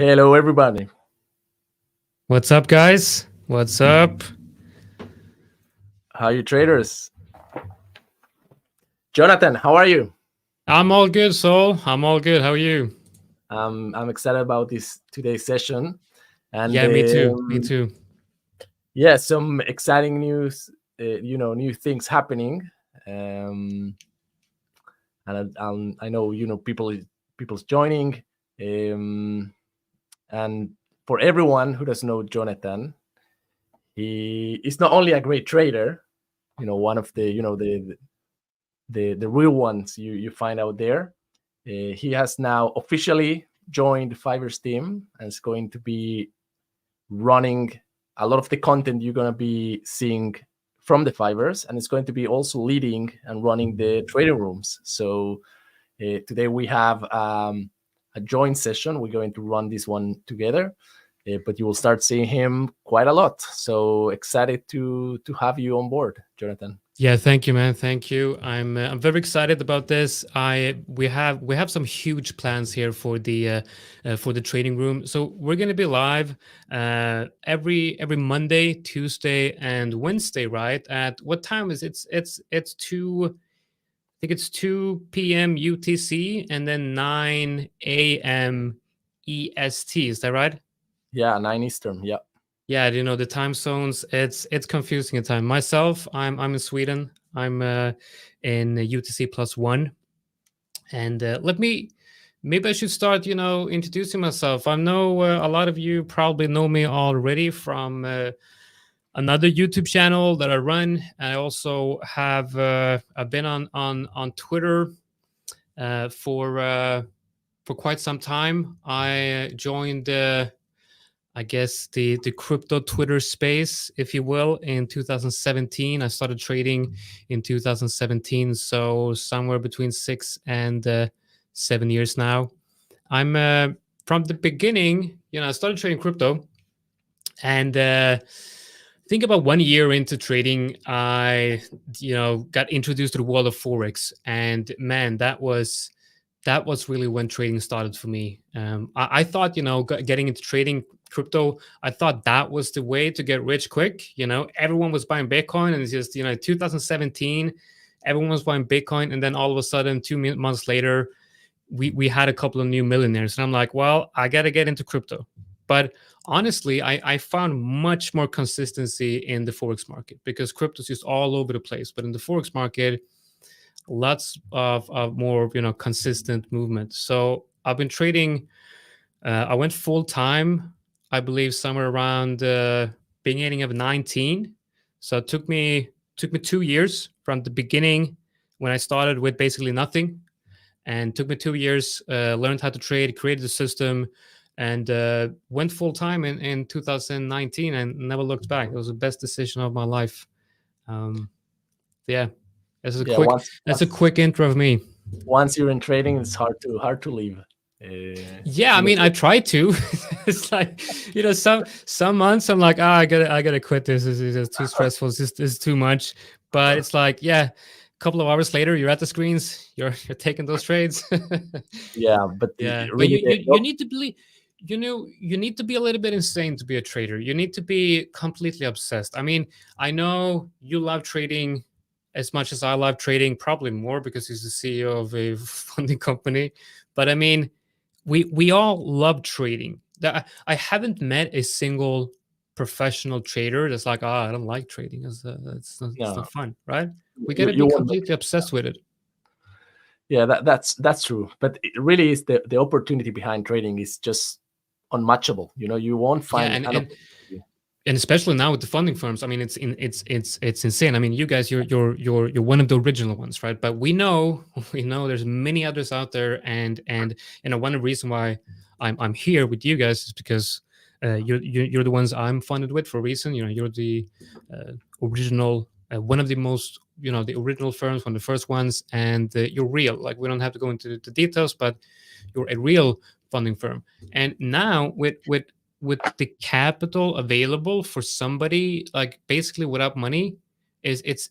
Hello, everybody. What's up, guys? What's up? How you traders? Jonathan, how are you? I'm all good, Saul. I'm all good. How are you? I'm excited about this today's session, and Yeah, me too. Me too. yeah, some exciting news. New things happening, and I know people's joining, and for everyone who doesn't know Jonathan, he is not only a great trader, one of the real ones you find out there. He has now officially joined Fiverr's team and is going to be running a lot of the content you're going to be seeing from the Fivers, and it's going to be also leading and running the trading rooms. So today we have a joint session. We're going to run this one together, but you will start seeing him quite a lot. So excited to have you on board, Jonathan. Yeah, thank you, man. Thank you. I'm very excited about this. We have some huge plans here for the trading room. So we're going to be live every Monday, Tuesday, and Wednesday, right? At what time is it? It's 2. I think it's 2 PM UTC and then 9 AM EST. Is that right? Yeah, 9 Eastern. Yeah. Yeah, the time zones, it's confusing at times. Myself, I'm in Sweden. I'm in UTC +1. And maybe I should start, introducing myself. I know a lot of you probably know me already from another YouTube channel that I run. I also have I've been on Twitter for quite some time. I joined I guess the crypto Twitter space, if you will, in 2017. I started trading in 2017, so somewhere between 6 and 7 years now. I'm from the beginning, I started trading crypto, and I think about 1 year into trading, I got introduced to the world of Forex, and man, that was really when trading started for me. I thought, getting into trading crypto, I thought that was the way to get rich quick. Everyone was buying Bitcoin, and it's just 2017, everyone was buying Bitcoin, and then all of a sudden, 2 months later, we had a couple of new millionaires, and I'm like, well, I got to get into crypto. But honestly, I found much more consistency in the Forex market because crypto is just all over the place. But in the Forex market, lots of more consistent movement. So I've been trading. I went full time, I believe, somewhere around beginning of 19. So it took me 2 years from the beginning when I started with basically nothing, and took me 2 years. Learned how to trade, created a system, and went full time in 2019, and never looked back. It was the best decision of my life. Yeah. That's a quick intro of me. Once you're in trading, it's hard to leave. Yeah, I mean, I try to. It's like, some months I'm like, I gotta quit this. This is too stressful. This is too much. But it's like, yeah, a couple of hours later, you're at the screens. You're taking those trades. Yeah, but yeah, but really, you need to believe. You need to be a little bit insane to be a trader. You need to be completely obsessed. I mean, I know you love trading as much as I love trading, probably more because he's the CEO of a funding company. But I mean, we all love trading. I haven't met a single professional trader that's like, I don't like trading. It's not fun, right? We got to be completely obsessed with it. Yeah, that's true. But it really is the opportunity behind trading is just unmatchable. You won't find and especially now with the funding firms, I mean, it's insane. I mean, you guys, you're one of the original ones, right? But we know there's many others out there, and one of the reason why I'm here with you guys is because you're the ones I'm funded with for a reason. You're the original, one of the most, the original firms, one of the first ones, and you're real. Like, we don't have to go into the details, but you're a real funding firm. And now with the capital available for somebody, like, basically without money, it's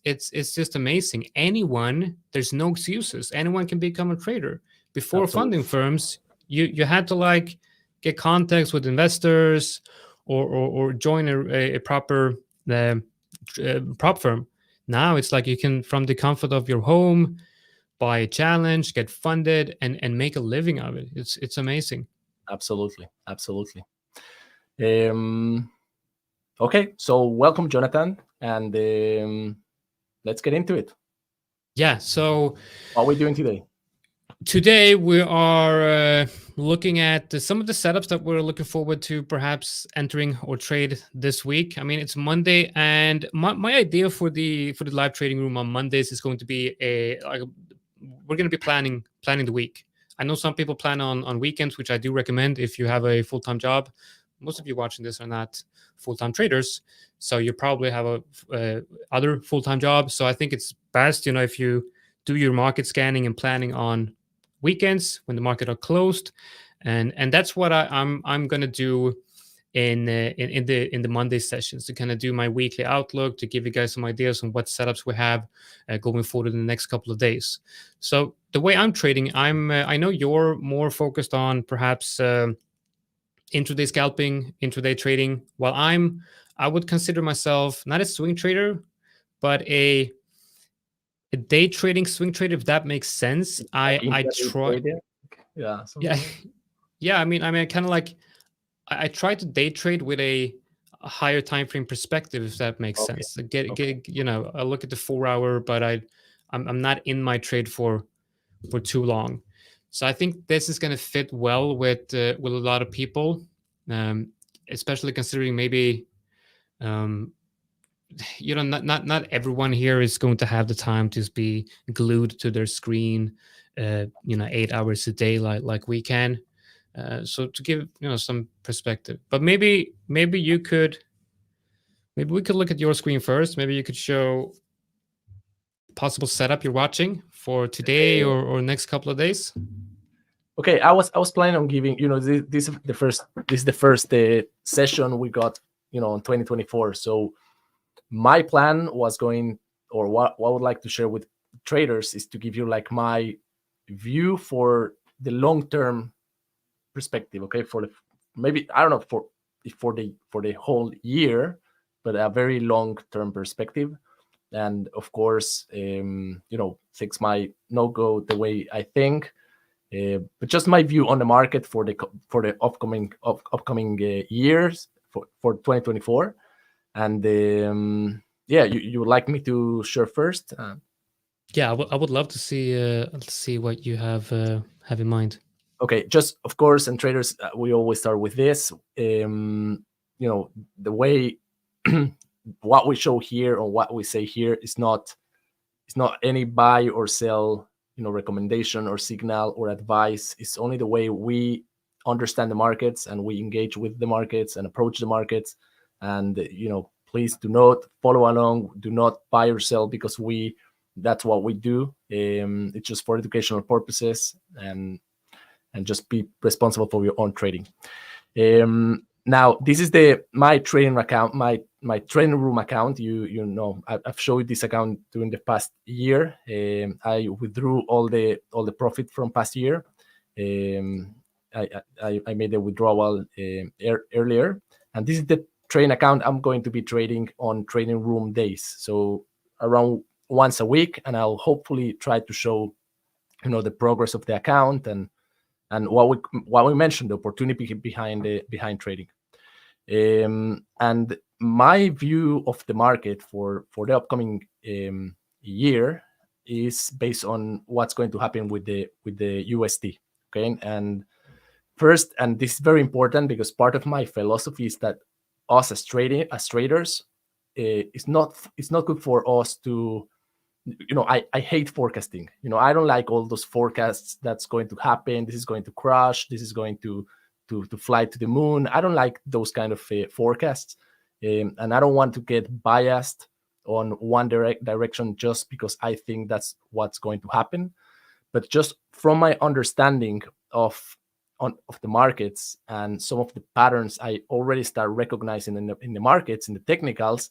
just amazing. There's no excuses. Anyone can become a trader. Before, absolutely, funding firms, you had to, like, get contacts with investors or join a proper prop firm. Now it's like you can, from the comfort of your home, buy a challenge, get funded, and make a living of it. It's amazing. Absolutely. Okay, so welcome, Jonatan, and let's get into it. Yeah, so what are we doing today? Today we are looking at some of the setups that we're looking forward to perhaps entering or trade this week. I mean, it's Monday, and my idea for the live trading room on Mondays is going to be we're going to be planning the week. I know some people plan on weekends, which I do recommend if you have a full-time job. Most of you watching this are not full-time traders, so you probably have a other full-time job. So I think it's best, if you do your market scanning and planning on weekends when the market are closed, and that's what I'm going to do in the Monday sessions, to kind of do my weekly outlook, to give you guys some ideas on what setups we have going forward in the next couple of days. So the way I'm trading, I know you're more focused on perhaps intraday scalping, intraday trading, while I would consider myself not a swing trader, but a day trading swing trader, if that makes sense. I try. Yeah. Yeah. Yeah. I mean, I kind of like, I try to day trade with a higher time frame perspective, if that makes sense. Get I look at the 4 hour, but I'm not in my trade for too long. So I think this is going to fit well with a lot of people, especially considering maybe not everyone here is going to have the time to be glued to their screen 8 hours a day like we can. So to give some perspective, but maybe we could look at your screen first. Maybe you could show possible setup you're watching for today or next couple of days. Okay, I was planning on giving, this is the first session we got, in 2024. So my plan was what I would like to share with traders is to give you like my view for the long-term perspective. Okay, for the maybe I don't know for the whole year, but a very long-term perspective. And of course, things might not go the way I think, but just my view on the market for the upcoming years for 2024. And you would like me to share first? Yeah, I would love to see what you have in mind. Okay, just of course, and traders, we always start with this. The way what we show here or what we say here is not any buy or sell, recommendation or signal or advice. It's only the way we understand the markets and we engage with the markets and approach the markets. And please do not follow along. Do not buy or sell because that's what we do. It's just for educational purposes, and just be responsible for your own trading. Now, this is my trading account, my trading room account. I've showed this account during the past year. I withdrew all the profit from past year. I made a withdrawal earlier, and this is the trading account I'm going to be trading on trading room days. So around once a week, and I'll hopefully try to show, the progress of the account and what we mentioned, the opportunity behind trading. And my view of the market for the upcoming year is based on what's going to happen with the USD. Okay, and first, and this is very important because part of my philosophy is that us as traders, it's not good for us to, I hate forecasting. I don't like all those forecasts that's going to happen. This is going to crash. This is going to fly to the moon. I don't like those kind of forecasts. And I don't want to get biased on one direction just because I think that's what's going to happen. But just from my understanding of the markets and some of the patterns I already start recognizing in the markets, in the technicals,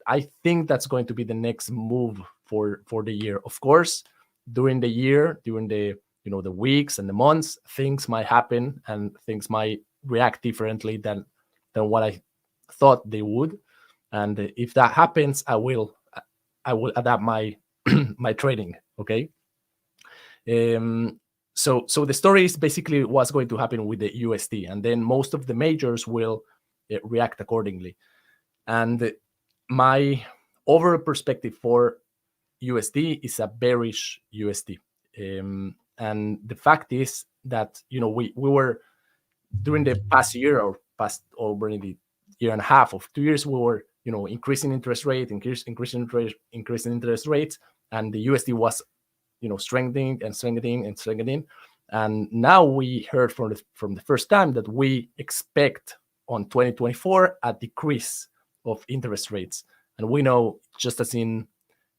I think that's going to be the next move for the year. Of course, during the year, during the the weeks and the months, things might happen and things might react differently than what I thought they would. And if that happens, I will adapt my my trading. Okay. So the story is basically what's going to happen with the USD, and then most of the majors will react accordingly. And my overall perspective for USD is a bearish USD. And the fact is that we were, during the past year or past already year and a half of 2 years, we were increasing interest rate, increasing interest rates, and the USD was strengthening and strengthening and strengthening. And now we heard from the first time that we expect on 2024 a decrease of interest rates. And we know, just as in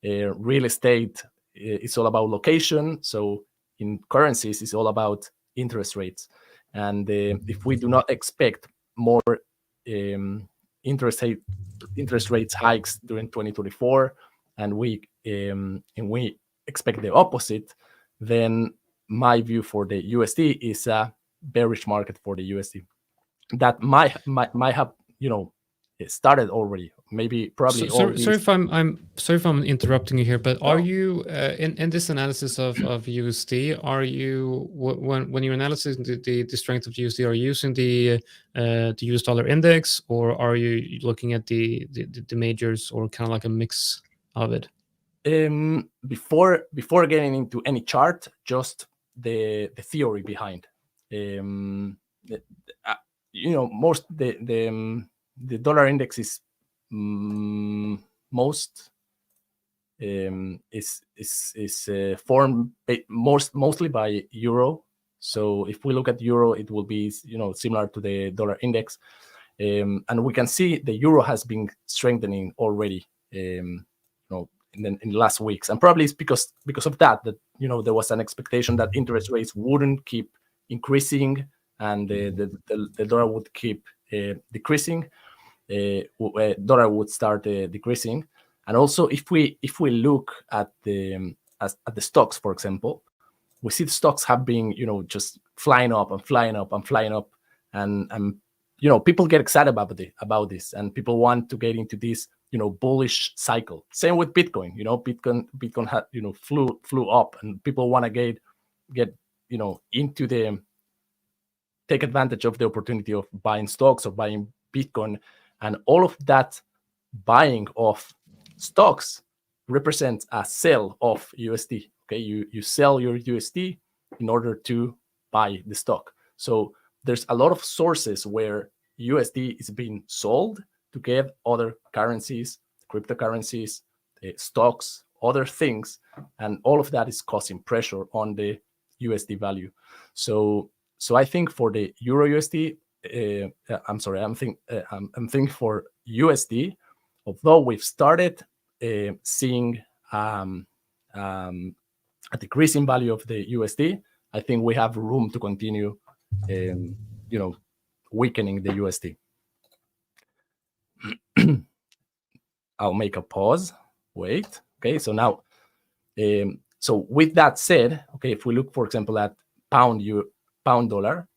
real estate, it's all about location. So in currencies, it's all about interest rates. And if we do not expect more interest rates hikes during 2024, and we expect the opposite, then my view for the USD is a bearish market for the USD. That might have it started already. Maybe probably. Sorry if I'm interrupting you here, but are you in this analysis of USD? Are you when you're analyzing the strength of USD? Are you using the US dollar index, or are you looking at the majors, or kind of like a mix of it? Before getting into any chart, just the theory behind. Most the dollar index is formed mostly by euro. So if we look at euro, it will be similar to the dollar index, and we can see the euro has been strengthening already. In the last weeks, and probably it's because of that there was an expectation that interest rates wouldn't keep increasing, and the dollar would keep decreasing. Dollar would start decreasing. And also, if we look at the stocks, for example, we see the stocks have been just flying up and flying up and flying up, and people get excited about this, and people want to get into this bullish cycle. Same with Bitcoin. Bitcoin had flew up, and people want to get into the take advantage of the opportunity of buying stocks or buying Bitcoin, and all of that buying of stocks represents a sell of USD. Okay, you sell your USD in order to buy the stock. So there's a lot of sources where USD is being sold to get other currencies, cryptocurrencies, stocks, other things, and all of that is causing pressure on the USD value. So I think for the Euro USD, I'm thinking for USD, although we've started seeing a decreasing value of the USD, I think we have room to continue, weakening the USD. I'll make a pause. Wait. Okay. So now, so with that said, okay, if we look, for example, at pound dollar,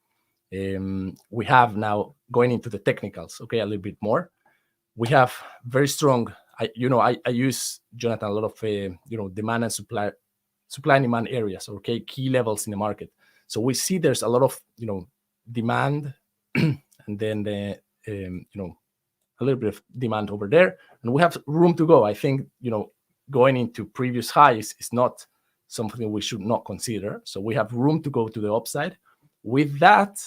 we have now, going into the technicals, okay, a little bit more. We have very strong. I use, Jonatan, a lot of demand and supply and demand areas, okay, key levels in the market. So we see there's a lot of demand, and then the a little bit of demand over there, and we have room to go. I think going into previous highs is not something we should not consider. So we have room to go to the upside. With that,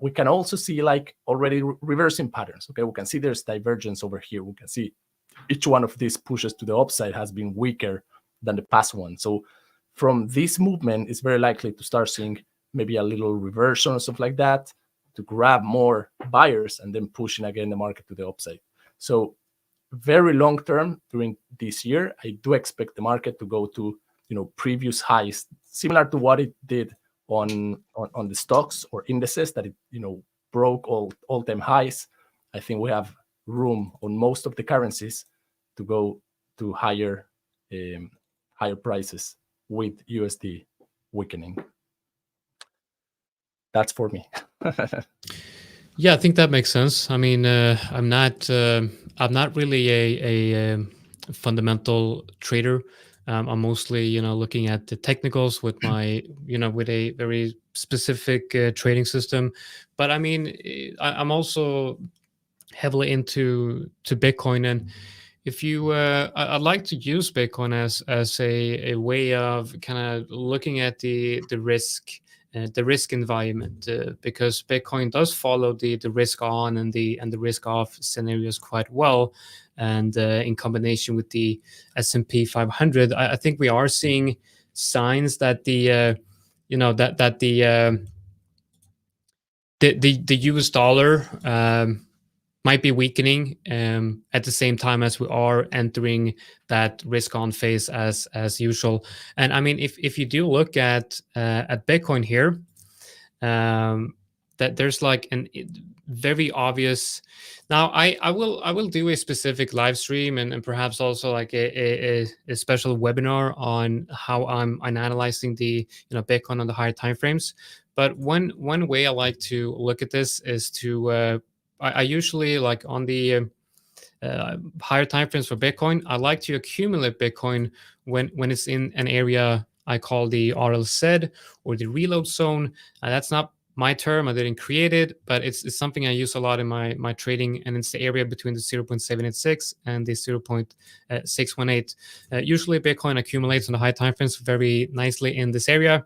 we can also see already reversing patterns. Okay, we can see there's divergence over here. We can see each one of these pushes to the upside has been weaker than the past one. So from this movement, it's very likely to start seeing maybe a little reversion or something like that, to grab more buyers and then pushing again the market to the upside. So very long term during this year, I do expect the market to go to previous highs, similar to what it did on the stocks or indices that it broke all-time highs. I think we have room on most of the currencies to go to higher prices with USD weakening. That's for me. Yeah, I think that makes sense. I mean, I'm not really a fundamental trader. I'm mostly, looking at the technicals with my, with a very specific trading system. But I mean, I'm also heavily into Bitcoin, and if you, I'd like to use Bitcoin as a way of kind of looking at the risk environment, because Bitcoin does follow the risk on and the risk off scenarios quite well, and in combination with the S&P 500, I think we are seeing signs that the the US dollar might be weakening at the same time as we are entering that risk on phase as usual. And I mean, if you do look at Bitcoin here, that there's like an very obvious. Now I will do a specific live stream and perhaps also like a special webinar on how I'm analyzing the Bitcoin on the higher time frames. But one way I like to look at this is to I usually, like on the higher time frames for Bitcoin, I like to accumulate Bitcoin when it's in an area I call the RLZ or the reload zone. That's not my term. I didn't create it, but it's something I use a lot in my trading, and it's the area between the 0.786 and the 0.618. Usually Bitcoin accumulates on the high time frames very nicely in this area.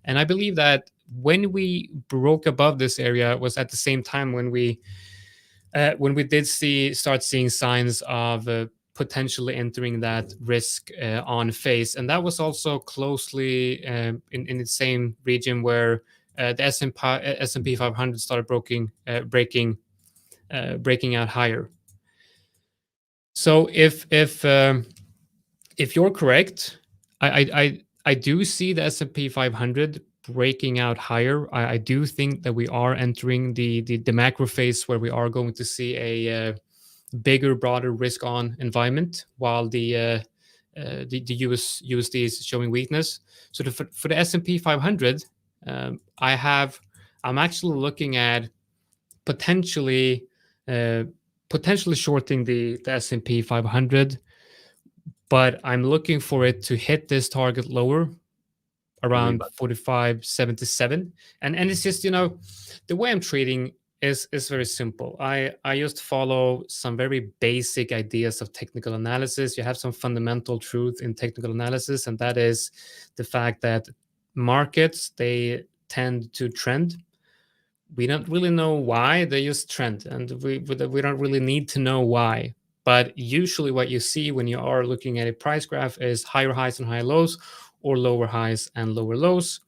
And I believe that when we broke above this area was at the same time when we did start seeing signs of potentially entering that risk on phase, and that was also closely in the same region where the S&P 500 started breaking out higher. So if you're correct, I do see the S&P 500 breaking out higher. I do think that we are entering the macro phase where we are going to see a bigger, broader risk on environment, while the USD is showing weakness. So for the S&P 500, I'm actually looking at potentially shorting the S&P 500, but I'm looking for it to hit this target lower around 45.77, and it's just the way I'm trading is very simple. I just follow some very basic ideas of technical analysis. You have some fundamental truth in technical analysis, and that is the fact that markets, they tend to trend. We don't really know why, they just trend, and we don't really need to know why. But usually what you see when you are looking at a price graph is higher highs and higher lows, or lower highs and lower lows.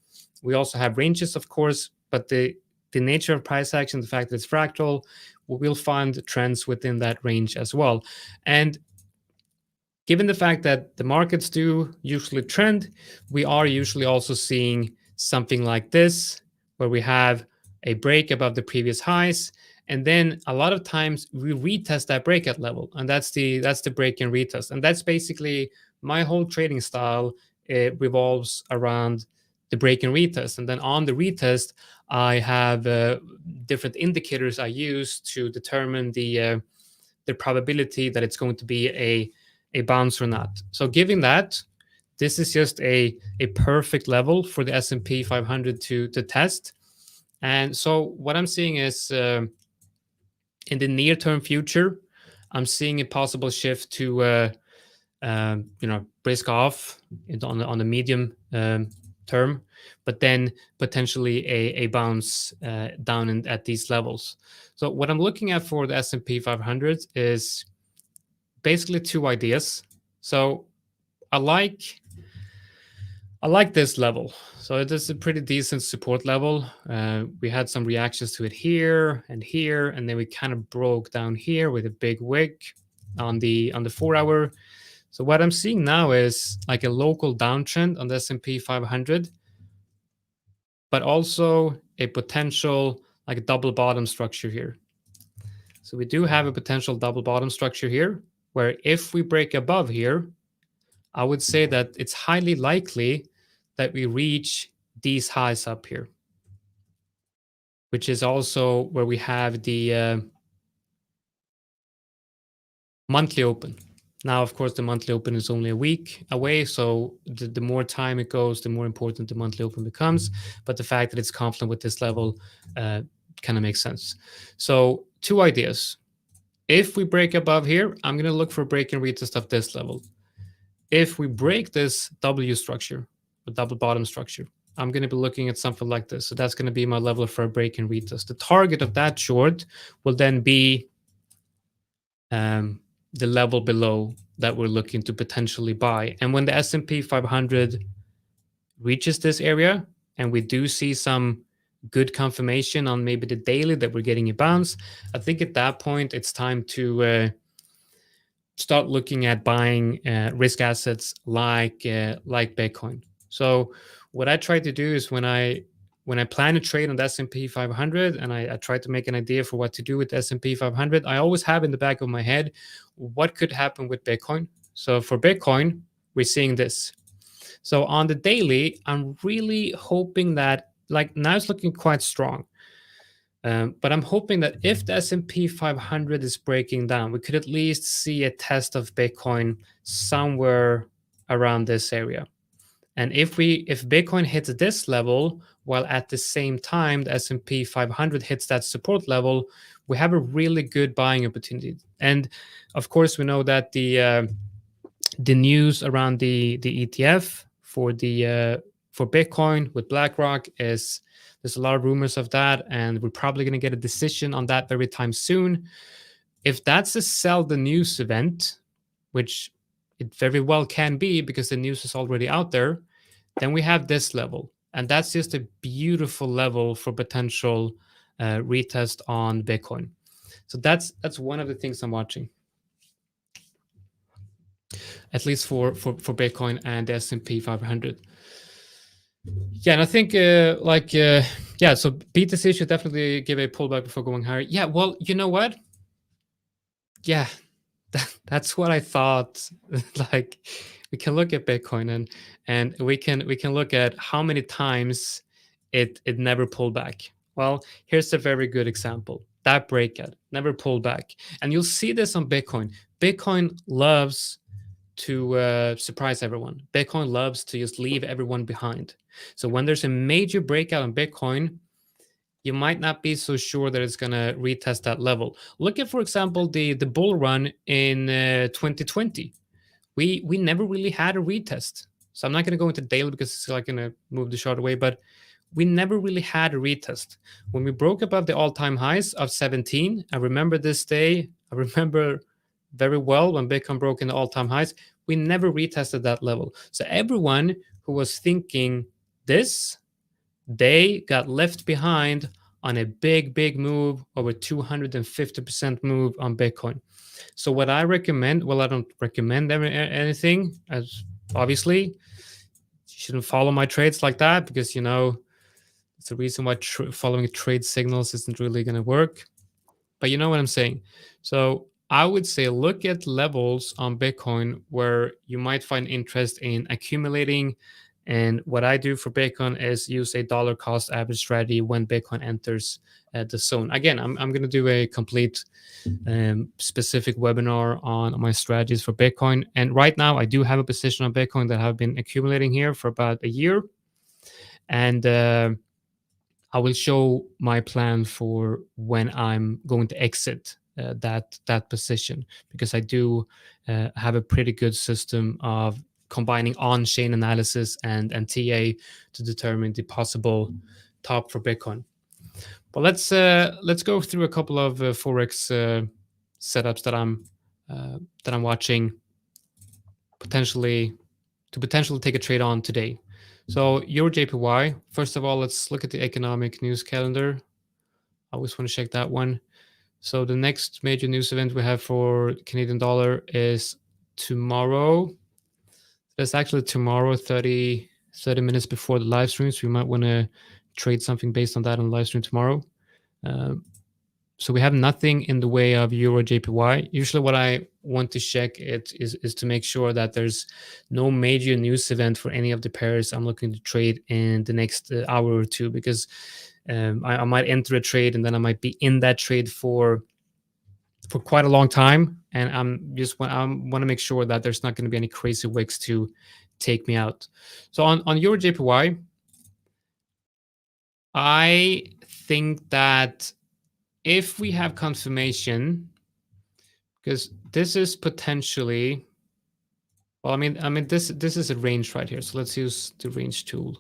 We also have ranges, of course, but the nature of price action, the fact that it's fractal, we'll find trends within that range as well. And given the fact that the markets do usually trend, we are usually also seeing something like this, where we have a break above the previous highs, and then a lot of times we retest that breakout level, and that's the break and retest. And that's basically my whole trading style. It revolves around the break and retest, and then on the retest I have different indicators I use to determine the probability that it's going to be a bounce or not. So given that, this is just a perfect level for the S&P 500 to test. And so what I'm seeing is in the near term future, I'm seeing a possible shift to brisk off on the medium term, but then potentially a bounce down at these levels. So what I'm looking at for the S&P 500 is basically two ideas. So I like this level. So it is a pretty decent support level. We had some reactions to it here, and then we kind of broke down here with a big wick on the 4 hour. So what I'm seeing now is like a local downtrend on the S&P 500, but also a potential like a double bottom structure here. So we do have a potential double bottom structure here, where if we break above here, I would say that it's highly likely that we reach these highs up here. which is also where we have the monthly open. Now, of course, the monthly open is only a week away, so the more time it goes, the more important the monthly open becomes. But the fact that it's confluent with this level kind of makes sense. So 2 ideas. If we break above here, I'm going to look for a break and retest of this level. If we break this W structure, the double bottom structure, I'm going to be looking at something like this. So that's going to be my level for a break and retest. The target of that short will then be the level below that we're looking to potentially buy. And when the S&P 500 reaches this area, and we do see some good confirmation on maybe the daily that we're getting a bounce, I think at that point it's time to start looking at buying risk assets like Bitcoin. So what I try to do is when I plan to trade on the S&P 500 and I try to make an idea for what to do with the S&P 500, I always have in the back of my head what could happen with Bitcoin. So for Bitcoin, we're seeing this. So on the daily, I'm really hoping that, like, now it's looking quite strong. But I'm hoping that if the S&P 500 is breaking down, we could at least see a test of Bitcoin somewhere around this area. And if Bitcoin hits this level, while at the same time the S&P 500 hits that support level, we have a really good buying opportunity. And of course, we know that the news around the ETF for Bitcoin with BlackRock is, there's a lot of rumors of that, and we're probably going to get a decision on that very time soon. If that's a sell the news event, which it very well can be because the news is already out there, then we have this level. And that's just a beautiful level for potential retest on Bitcoin. So that's one of the things I'm watching, at least for Bitcoin and the S&P 500. Yeah, and I think so BTC should definitely give a pullback before going higher. Yeah, well, you know what? Yeah, that's what I thought. Like, we can look at Bitcoin and we can look at how many times it never pulled back. Well, here's a very good example. That breakout never pulled back, and you'll see this on Bitcoin. Bitcoin loves to surprise everyone. Bitcoin loves to just leave everyone behind. So when there's a major breakout on Bitcoin, you might not be so sure that it's going to retest that level. Look at, for example, the bull run in 2020. We never really had a retest. So I'm not going to go into daily because it's like going to move the chart away, but we never really had a retest. When we broke above the all-time highs of 17, I remember this day. I remember very well when Bitcoin broke in the all-time highs. We never retested that level. So everyone who was thinking this, they got left behind on a big move, over 250% move on Bitcoin. So what I recommend, well, I don't recommend anything, as obviously you shouldn't follow my trades like that, because, you know, it's the reason why following trade signals isn't really going to work. But you know what I'm saying. So I would say look at levels on Bitcoin where you might find interest in accumulating. And what I do for Bitcoin is use a dollar cost average strategy when Bitcoin enters the zone. Again, I'm going to do a complete specific webinar on my strategies for Bitcoin. And right now I do have a position on Bitcoin that I've been accumulating here for about a year. And I will show my plan for when I'm going to exit that position, because I do have a pretty good system of combining on-chain analysis and TA to determine the possible top for Bitcoin. But let's go through a couple of Forex setups that I'm watching potentially take a trade on today. So Euro JPY, first of all, let's look at the economic news calendar. I always want to check that one. So the next major news event we have for Canadian dollar is tomorrow. That's actually tomorrow, 30 minutes before the live stream. So you might want to trade something based on that on the live stream tomorrow. So we have nothing in the way of Euro JPY. Usually what I want to check is to make sure that there's no major news event for any of the pairs I'm looking to trade in the next hour or two, because I might enter a trade and then I might be in that trade for quite a long time, and I want to make sure that there's not going to be any crazy wicks to take me out. So on Euro JPY, I think that if we have confirmation, because this is potentially, well, I mean this is a range right here. So let's use the range tool.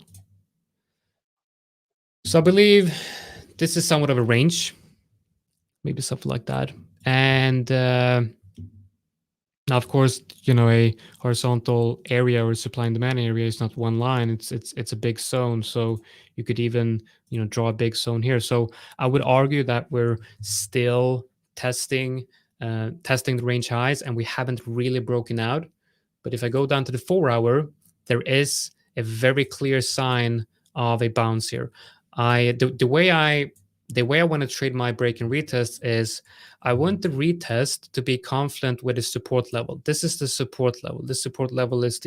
So I believe this is somewhat of a range, maybe something like that. And now, of course, a horizontal area or supply and demand area is not one line. It's a big zone. So you could even draw a big zone here. So I would argue that we're still testing the range highs, and we haven't really broken out. But if I go down to the 4-hour, there is a very clear sign of a bounce here. The way I want to trade my break and retest is I want the retest to be confluent with the support level. This is the support level. This support level is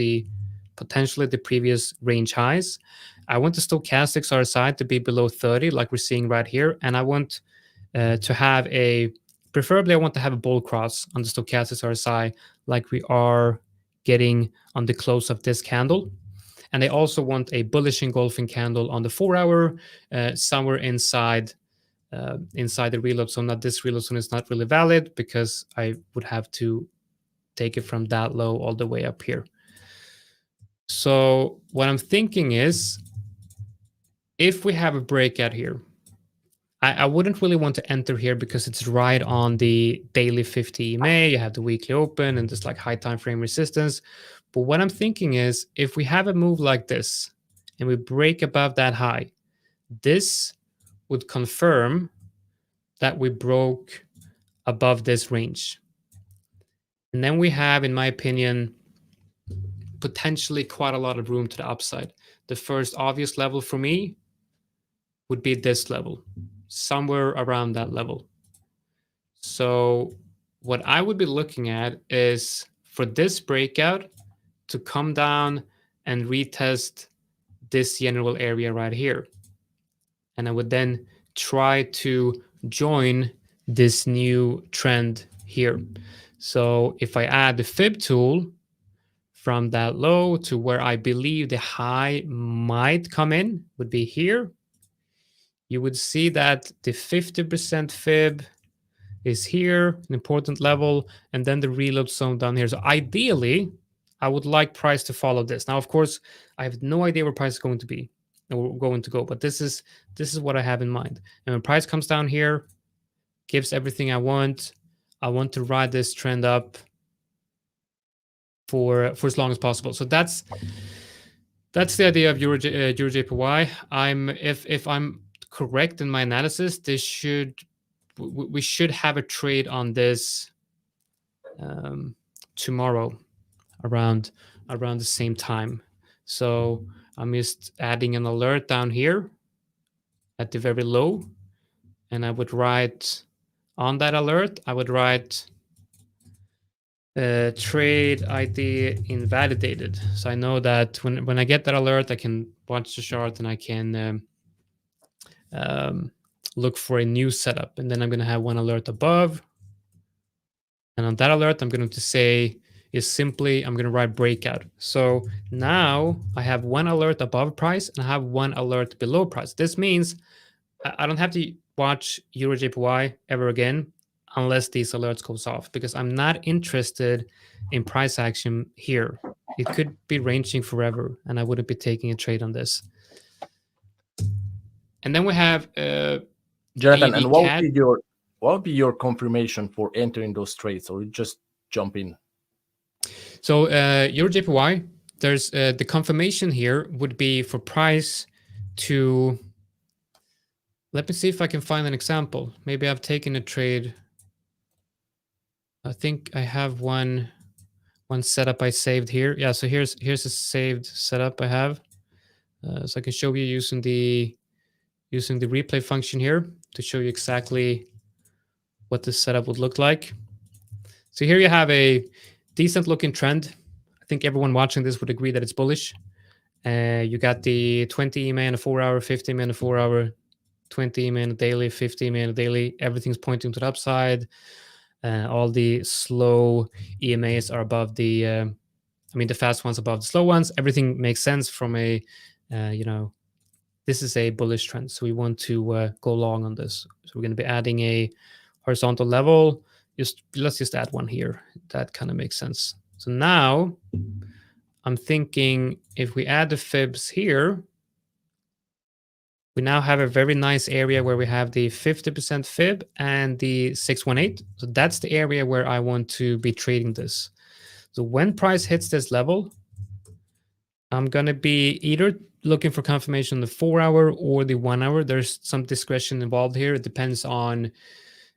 potentially the previous range highs. I want the stochastics RSI to be below 30, like we're seeing right here. And I want to have preferably I want to have a bull cross on the stochastics RSI, like we are getting on the close of this candle. And I also want a bullish engulfing candle on the 4-hour, somewhere inside the reload zone. Now, this reload zone is not really valid because I would have to take it from that low all the way up here. So what I'm thinking is, if we have a breakout here, I wouldn't really want to enter here because it's right on the daily 50 EMA. You have the weekly open and just like high time frame resistance. But what I'm thinking is, if we have a move like this and we break above that high, this would confirm that we broke above this range. And then we have, in my opinion, potentially quite a lot of room to the upside. The first obvious level for me would be this level, somewhere around that level. So what I would be looking at is for this breakout to come down and retest this general area right here. And I would then try to join this new trend here. So if I add the fib tool from that low to where I believe the high might come in, would be here, you would see that the 50% fib is here, an important level, and then the reload zone down here. So ideally, I would like price to follow this. Now, of course, I have no idea where price is going to be or going to go, but this is what I have in mind. And when price comes down here, gives everything I want to ride this trend up for as long as possible. So that's the idea of Euro JPY. If I'm correct in my analysis, we should have a trade on this tomorrow around the same time. So I'm just adding an alert down here at the very low, and I would write on that alert, I would write trade ID invalidated. So I know that when I get that alert, I can watch the chart and I can look for a new setup. And then I'm going to have one alert above. And on that alert, I'm going to say is simply, I'm going to write breakout. So now I have one alert above price and I have one alert below price. This means I don't have to watch Euro JPY ever again unless these alerts goes off, because I'm not interested in price action here. It could be ranging forever and I wouldn't be taking a trade on this. And then we have Jonatan, and what would be your confirmation for entering those trades, or just jump in? So Euro JPY, there's the confirmation here would be for price to, let me see if I can find an example. Maybe I've taken a trade. I think I have one setup I saved here. Yeah, so here's a saved setup I have. So I can show you using the replay function here to show you exactly what this setup would look like. So here you have a decent looking trend. I think everyone watching this would agree that it's bullish. You got the 20 EMA and a 4-hour, 50 EMA and a 4-hour, 20-minute daily, 15-minute daily, everything's pointing to the upside. All the slow EMAs are above the the fast ones above the slow ones. Everything makes sense from a this is a bullish trend, so we want to go long on this. So we're going to be adding a horizontal level. Let's just add one here. That kind of makes sense. So now I'm thinking if we add the fibs here, we now have a very nice area where we have the 50% fib and the 618. So that's the area where I want to be trading this. So when price hits this level, I'm going to be either looking for confirmation on the 4-hour or the 1 hour. There's some discretion involved here. It depends on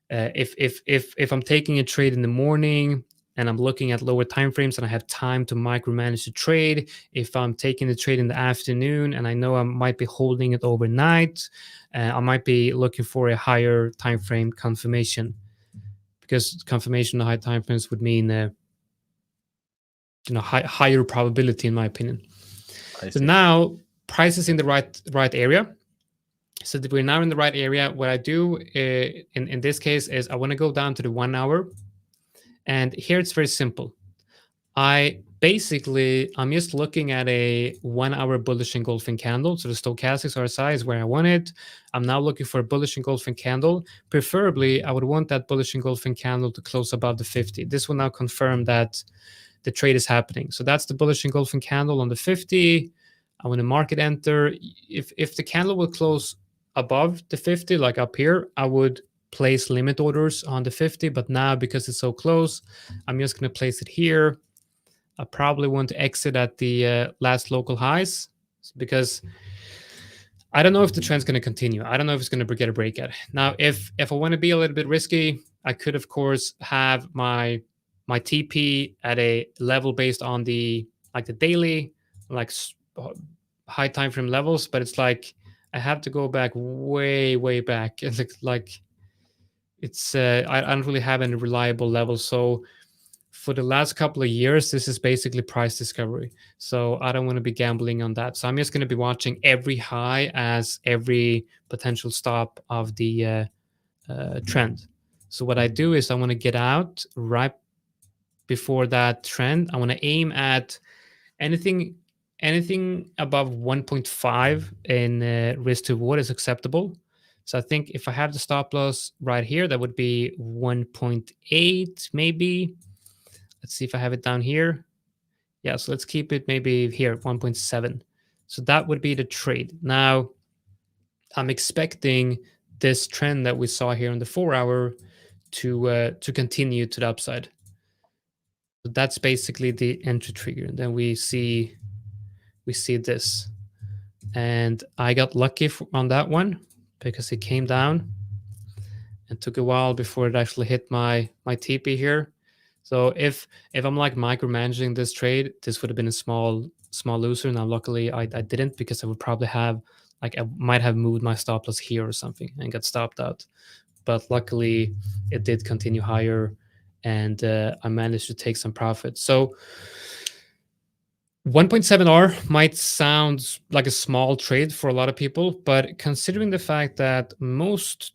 if I'm taking a trade in the morning and I'm looking at lower time frames and I have time to micromanage the trade. If I'm taking the trade in the afternoon and I know I might be holding it overnight, I might be looking for a higher time frame confirmation, because confirmation on high time frames would mean higher probability, in my opinion. So now price is in the right area. So that we're now in the right area. What I do in this case is I want to go down to the 1 hour. And here it's very simple. I'm just looking at a 1 hour bullish engulfing candle. So the stochastics RSI is where I want it. I'm now looking for a bullish engulfing candle. Preferably, I would want that bullish engulfing candle to close above the 50. This will now confirm that the trade is happening. So that's the bullish engulfing candle on the 50. I want to market enter. If the candle will close above the 50, like up here, I would place limit orders on the 50. But now, because it's so close, I'm just going to place it here. I probably want to exit at the last local highs, because I don't know if the trend's going to continue. I don't know if it's going to get a breakout. Now, if I want to be a little bit risky, I could, of course, have my TP at a level based on the daily, high time frame levels, but it's like I have to go back way back. It's I don't really have any reliable levels. So for the last couple of years, this is basically price discovery. So I don't want to be gambling on that. So I'm just going to be watching every high as every potential stop of the trend. So what I do is I want to get out right before that trend. I want to aim at anything above 1.5 in risk to reward is acceptable. So I think if I have the stop loss right here, that would be 1.8 maybe. Let's see if I have it down here. Yeah, so let's keep it maybe here, 1.7. So that would be the trade. Now, I'm expecting this trend that we saw here on the 4-hour to continue to the upside. So that's basically the entry trigger. And then we see this. And I got lucky on that one because it came down and took a while before it actually hit my TP here. So if I'm micromanaging this trade, this would have been a small loser. Now, luckily, I didn't, because I would probably have I might have moved my stop loss here or something and got stopped out. But luckily, it did continue higher, and I managed to take some profit. So 1.7R might sound like a small trade for a lot of people, but considering the fact that most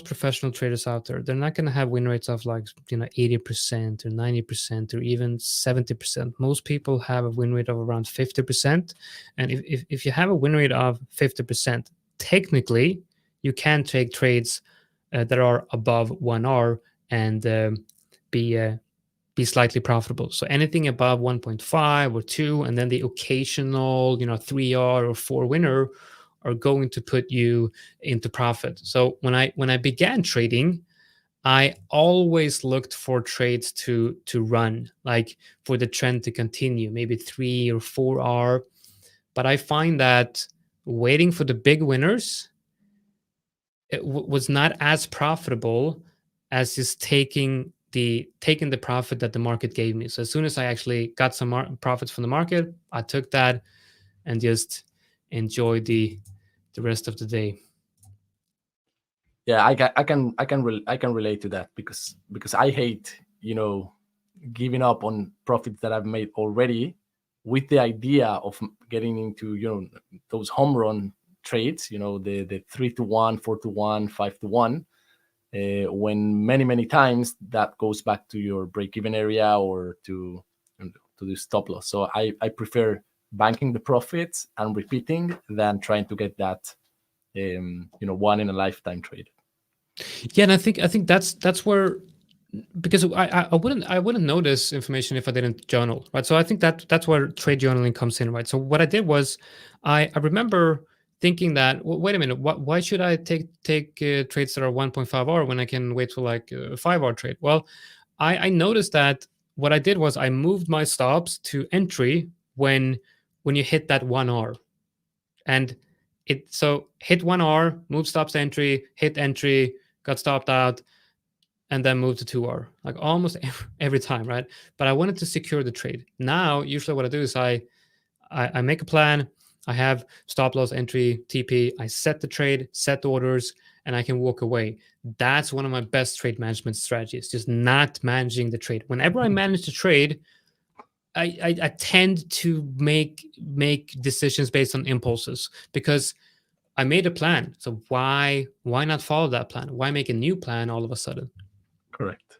professional traders out there, they're not going to have win rates of 80% or 90% or even 70%. Most people have a win rate of around 50%. And if you have a win rate of 50%, technically you can take trades that are above 1R and be slightly profitable. So anything above 1.5 or 2, and then the occasional 3R or 4 winner are going to put you into profit. So when I began trading, I always looked for trades to run, like for the trend to continue, maybe 3 or 4R. But I find that waiting for the big winners, it was not as profitable as just taking the profit that the market gave me. So as soon as I actually got some profits from the market, I took that and just enjoyed the rest of the day. Yeah, I can relate to that, because I hate giving up on profits that I've made already with the idea of getting into those home run trades, the 3-to-1, 4-to-1, 5-to-1, when many times that goes back to your break-even area or to the stop loss. So I prefer banking the profits and repeating than trying to get that one in a lifetime trade. Yeah, and I think that's where, because I wouldn't know this information if I didn't journal, right? So I think that's where trade journaling comes in, right? So what I did was I remember thinking that, well, wait a minute, why should I take trades that are 1.5 hour when I can wait for like a 5 hour trade? Well, I noticed that what I did was I moved my stops to entry when you hit that 1 hour, and so hit 1 hour, move stops to entry, hit entry, got stopped out, and then move to 2 hour, like almost every time, right? But I wanted to secure the trade. Now, usually what I do is I make a plan. I have stop loss, entry, TP. I set the trade, set orders, and I can walk away. That's one of my best trade management strategies, just not managing the trade. Whenever I manage the trade, I tend to make decisions based on impulses because I made a plan. So why not follow that plan? Why make a new plan all of a sudden? Correct.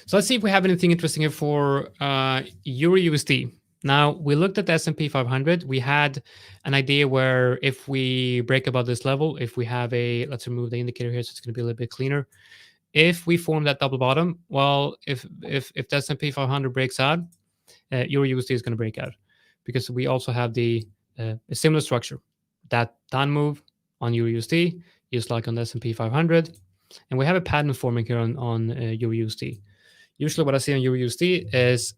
So let's see if we have anything interesting here for Euro USD. Now, we looked at the S&P 500. We had an idea where if we break above this level, if we have let's remove the indicator here so it's going to be a little bit cleaner. If we form that double bottom, well, if the S&P 500 breaks out, Euro USD is going to break out because we also have a similar structure. That down move on Euro USD, just like on the S&P 500. And we have a pattern forming here on Euro USD. Usually what I see on Euro USD is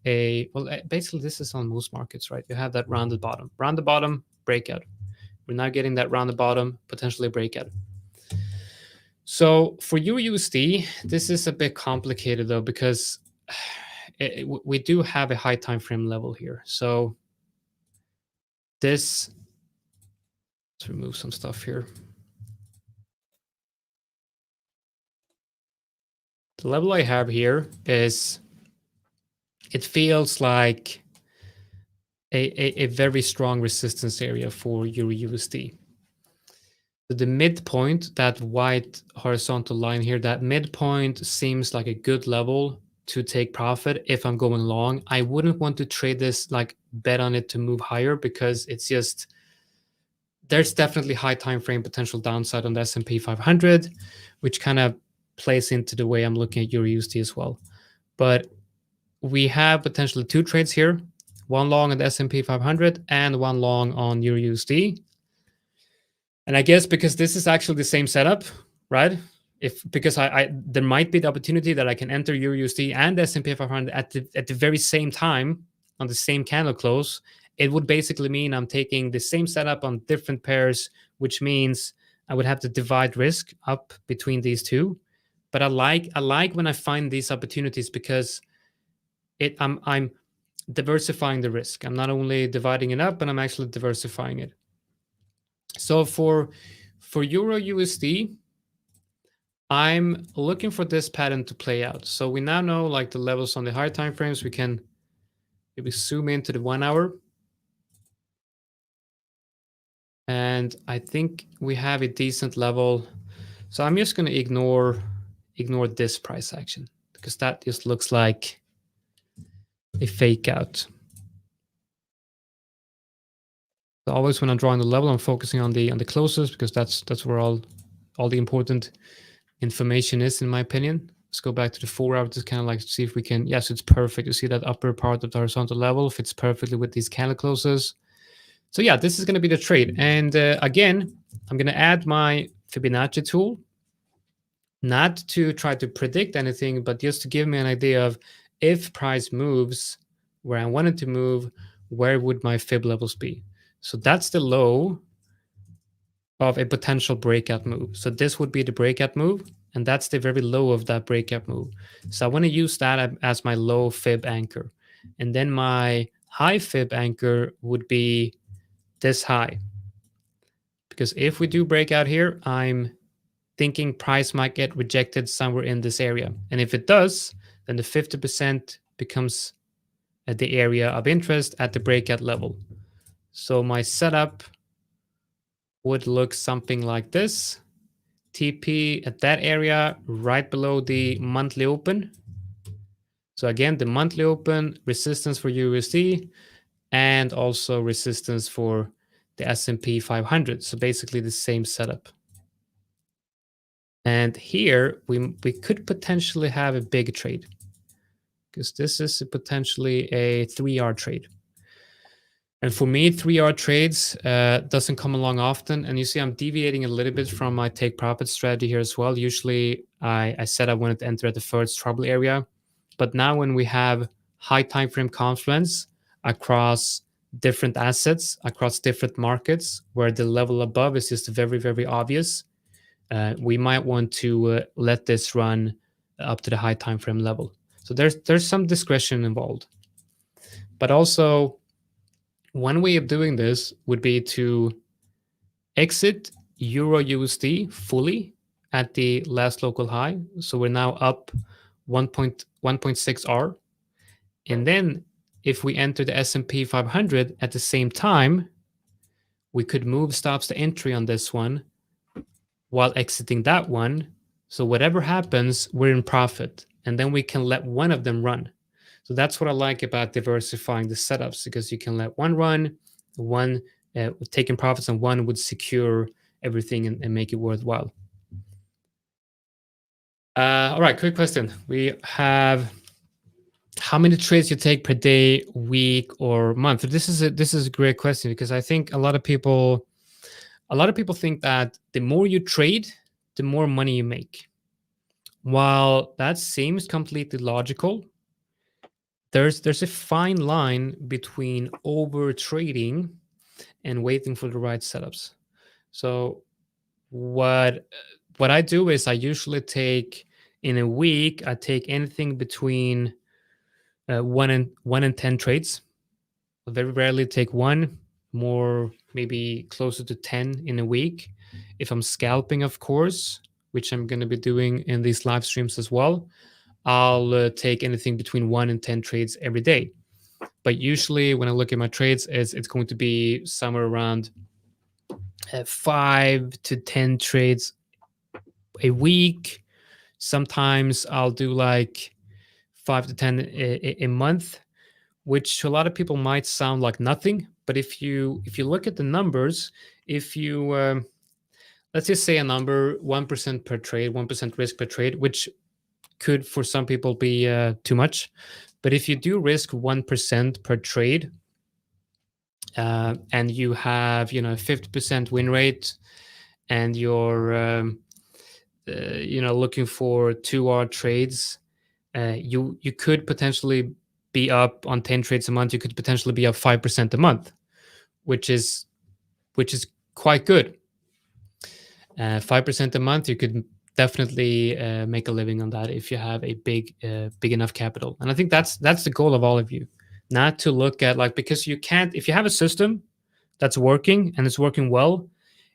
basically this is on most markets, right? You have that rounded bottom, breakout. We're now getting that rounded bottom, potentially breakout. So for Euro USD, this is a bit complicated though, because we do have a high time frame level here. So let's remove some stuff here. The level I have here is, it feels like a very strong resistance area for Euro USD. So the midpoint, that white horizontal line here, that midpoint seems like a good level to take profit if I'm going long. I wouldn't want to trade this, like bet on it to move higher, because it's just, there's definitely high time frame potential downside on the S&P 500, which kind of plays into the way I'm looking at Euro USD as well. But we have potentially two trades here, one long on the S&P 500 and one long on Euro USD. And I guess because this is actually the same setup, right? Because there might be the opportunity that I can enter Euro USD and the S&P 500 at the very same time on the same candle close. It would basically mean I'm taking the same setup on different pairs, which means I would have to divide risk up between these two. But I like when I find these opportunities because I'm diversifying the risk. I'm not only dividing it up, but I'm actually diversifying it. So for Euro USD, I'm looking for this pattern to play out. So we now know like the levels on the higher time frames. We can maybe zoom into the 1 hour. And I think we have a decent level. So I'm just going to ignore this price action because that just looks like a fake out. So always when I'm drawing the level, I'm focusing on the closes because that's where all the important information is, in my opinion. Let's go back to the 4 hour to kind of like see if we can. Yes, it's perfect. You see that upper part of the horizontal level fits perfectly with these candle closes. So yeah, this is going to be the trade. And again, I'm going to add my Fibonacci tool, not to try to predict anything, but just to give me an idea of if price moves where I want it to move, where would my fib levels be? So that's the low of a potential breakout move. So this would be the breakout move, and that's the very low of that breakout move. So I want to use that as my low fib anchor. And then my high fib anchor would be this high. Because if we do break out here, I'm thinking price might get rejected somewhere in this area. And if it does, then the 50% becomes at the area of interest at the breakout level. So my setup would look something like this. TP at that area right below the monthly open. So again, the monthly open, resistance for USD, and also resistance for the S&P 500. So basically the same setup. And here we could potentially have a big trade, because this is potentially a 3R trade. And for me, 3R trades doesn't come along often. And you see I'm deviating a little bit from my take profit strategy here as well. Usually I said I wanted to enter at the first trouble area. But now when we have high time frame confluence across different assets, across different markets, where the level above is just very, very obvious, we might want to let this run up to the high time frame level. So there's some discretion involved. But also, one way of doing this would be to exit Euro USD fully at the last local high. So we're now up 1.6 R. And then if we enter the S&P 500 at the same time, we could move stops to entry on this one while exiting that one. So whatever happens, we're in profit. And then we can let one of them run. So that's what I like about diversifying the setups, because you can let one run, one taking profits, and one would secure everything and make it worthwhile. All right, quick question. We have how many trades you take per day, week, or month? This is a great question, because I think a lot of people think that the more you trade, the more money you make. While that seems completely logical, there's a fine line between over trading and waiting for the right setups. So what I do is I usually take, in a week, I take anything between 1 and 10 trades. I very rarely take one, more maybe closer to 10 in a week. If I'm scalping, of course, which I'm going to be doing in these live streams as well, I'll take anything between 1 and 10 trades every day. But usually when I look at my trades, it's going to be somewhere around 5 to 10 trades a week. Sometimes I'll do like 5 to 10 a month, which to a lot of people might sound like nothing. But if you look at the numbers, if you let's just say a number, 1% per trade, 1% risk per trade, which could for some people be too much. But if you do risk 1% per trade, and you have 50% win rate, and you're looking for 2R trades, you could potentially be up on 10 trades a month. You could potentially be up 5% a month, which is quite good. 5% a month, you could definitely make a living on that if you have a big enough capital. And I think that's the goal of all of you, not to look at because you can't, if you have a system that's working and it's working well,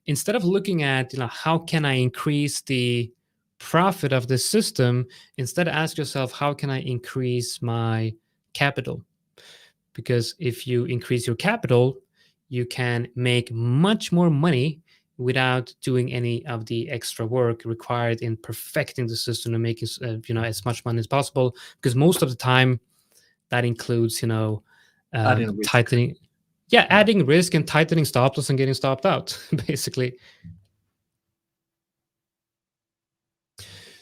instead of looking at how can I increase the profit of this system, instead ask yourself, how can I increase my capital? Because if you increase your capital, you can make much more money without doing any of the extra work required in perfecting the system and making as much money as possible. Because most of the time, that includes tightening, adding risk and tightening stop loss and getting stopped out, basically.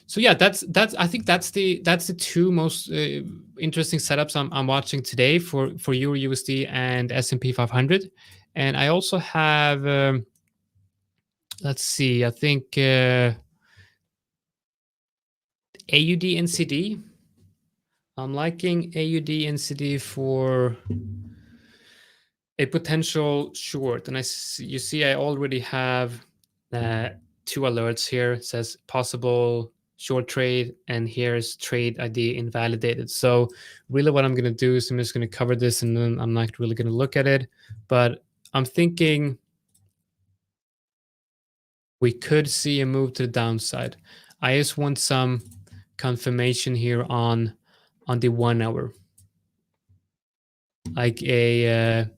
So yeah, that's I think that's the two most interesting setups I'm watching today for Euro USD and S&P 500. And I also have let's see, I think AUD NCD. I'm liking AUD NCD for a potential short, and you see I already have 2 alerts here. It says possible short trade, and here's trade ID invalidated. So really what I'm going to do is I'm just going to cover this, and then I'm not really going to look at it. But I'm thinking we could see a move to the downside. I just want some confirmation here on the 1 hour, like a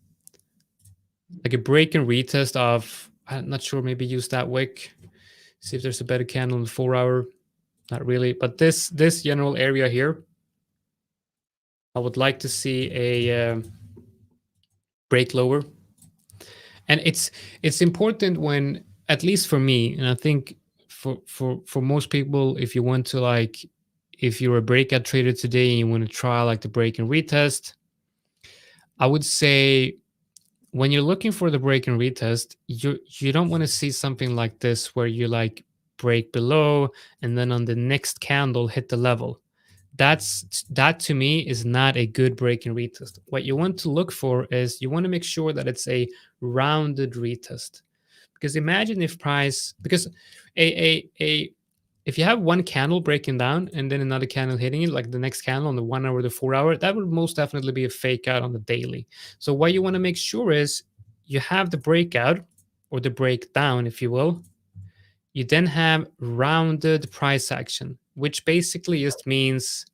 break and retest of I'm not sure, maybe use that wick, see if there's a better candle in the 4 hour. Not really, but this general area here, I would like to see a break lower. And it's important when, at least for me, and I think for most people, if you want to, like, if you're a breakout trader today and you want to try like the break and retest, I would say when you're looking for the break and retest, you don't want to see something like this where you like break below and then on the next candle hit the level. That to me is not a good break and retest. What you want to look for is you want to make sure that it's a rounded retest. Because imagine if price, because if you have one candle breaking down and then another candle hitting it, like the next candle on the 1 hour, the 4 hour, that would most definitely be a fake out on the daily. So what you want to make sure is you have the breakout or the breakdown, if you will. You then have rounded price action, which basically just means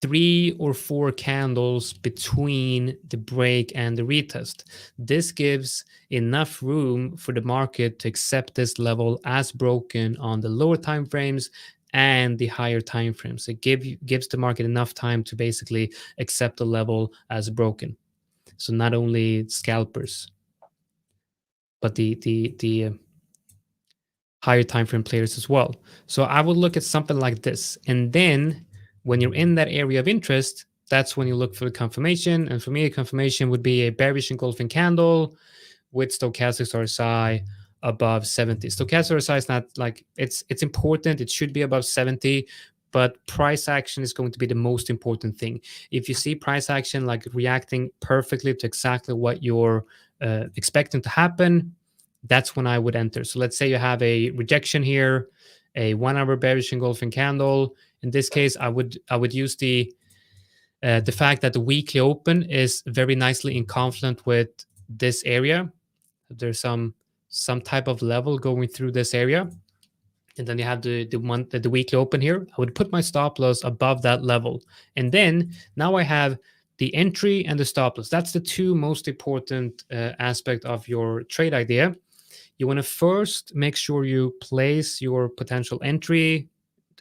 3 or 4 candles between the break and the retest. This gives enough room for the market to accept this level as broken on the lower time frames and the higher time frames. It gives the market enough time to basically accept the level as broken. So not only scalpers, but the higher time frame players as well. So I would look at something like this, and then when you're in that area of interest, that's when you look for the confirmation. And for me, a confirmation would be a bearish engulfing candle with stochastic RSI above 70. Stochastic RSI is not like, it's important. It should be above 70, but price action is going to be the most important thing. If you see price action like reacting perfectly to exactly what you're expecting to happen, that's when I would enter. So let's say you have a rejection here, a 1 hour bearish engulfing candle. In this case, I would use the fact that the weekly open is very nicely in confluent with this area. There's some type of level going through this area, and then you have the weekly open here. I would put my stop loss above that level, and then now I have the entry and the stop loss. That's the two most important aspect of your trade idea. You want to first make sure you place your potential entry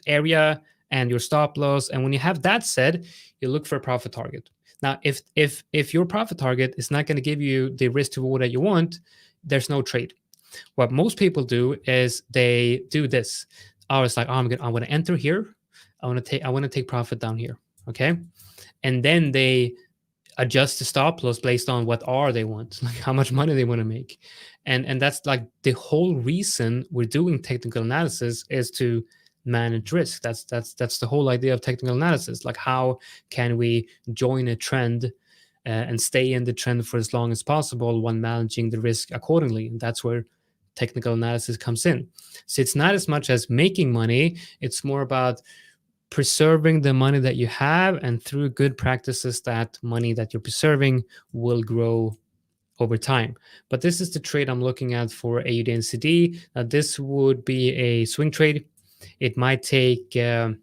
area and your stop loss. And when you have that said, you look for a profit target. Now, if your profit target is not going to give you the risk to reward that you want, there's no trade. What most people do is they do this. Oh, it's like, oh, I want to enter here. I want to take profit down here. Okay. And then they adjust the stop loss based on what R they want, like how much money they want to make. And that's like the whole reason we're doing technical analysis is to manage risk. That's the whole idea of technical analysis. Like, how can we join a trend and stay in the trend for as long as possible when managing the risk accordingly? And that's where technical analysis comes in. So it's not as much as making money, it's more about preserving the money that you have, and through good practices, that money that you're preserving will grow over time. But this is the trade I'm looking at for AUD and CD. Now, this would be a swing trade. It might take, I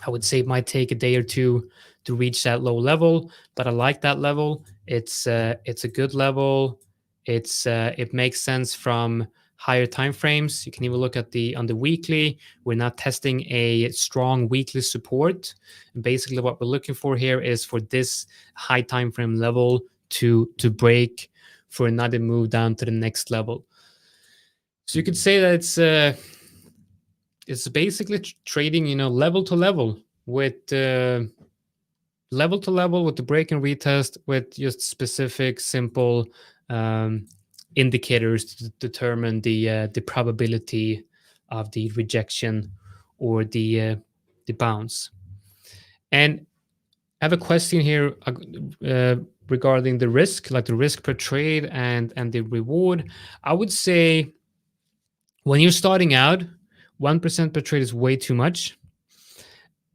would say, it might take a day or two to reach that low level, but I like that level. It's a good level. It makes sense from higher time frames. You can even look at on the weekly. We're not testing a strong weekly support. And basically, what we're looking for here is for this high time frame level to break for another move down to the next level. So you could say that it's basically trading, level to level with the break and retest with just specific simple indicators to determine the probability of the rejection or the bounce. And I have a question here regarding the risk, like the risk per trade and the reward. I would say when you're starting out, 1% per trade is way too much,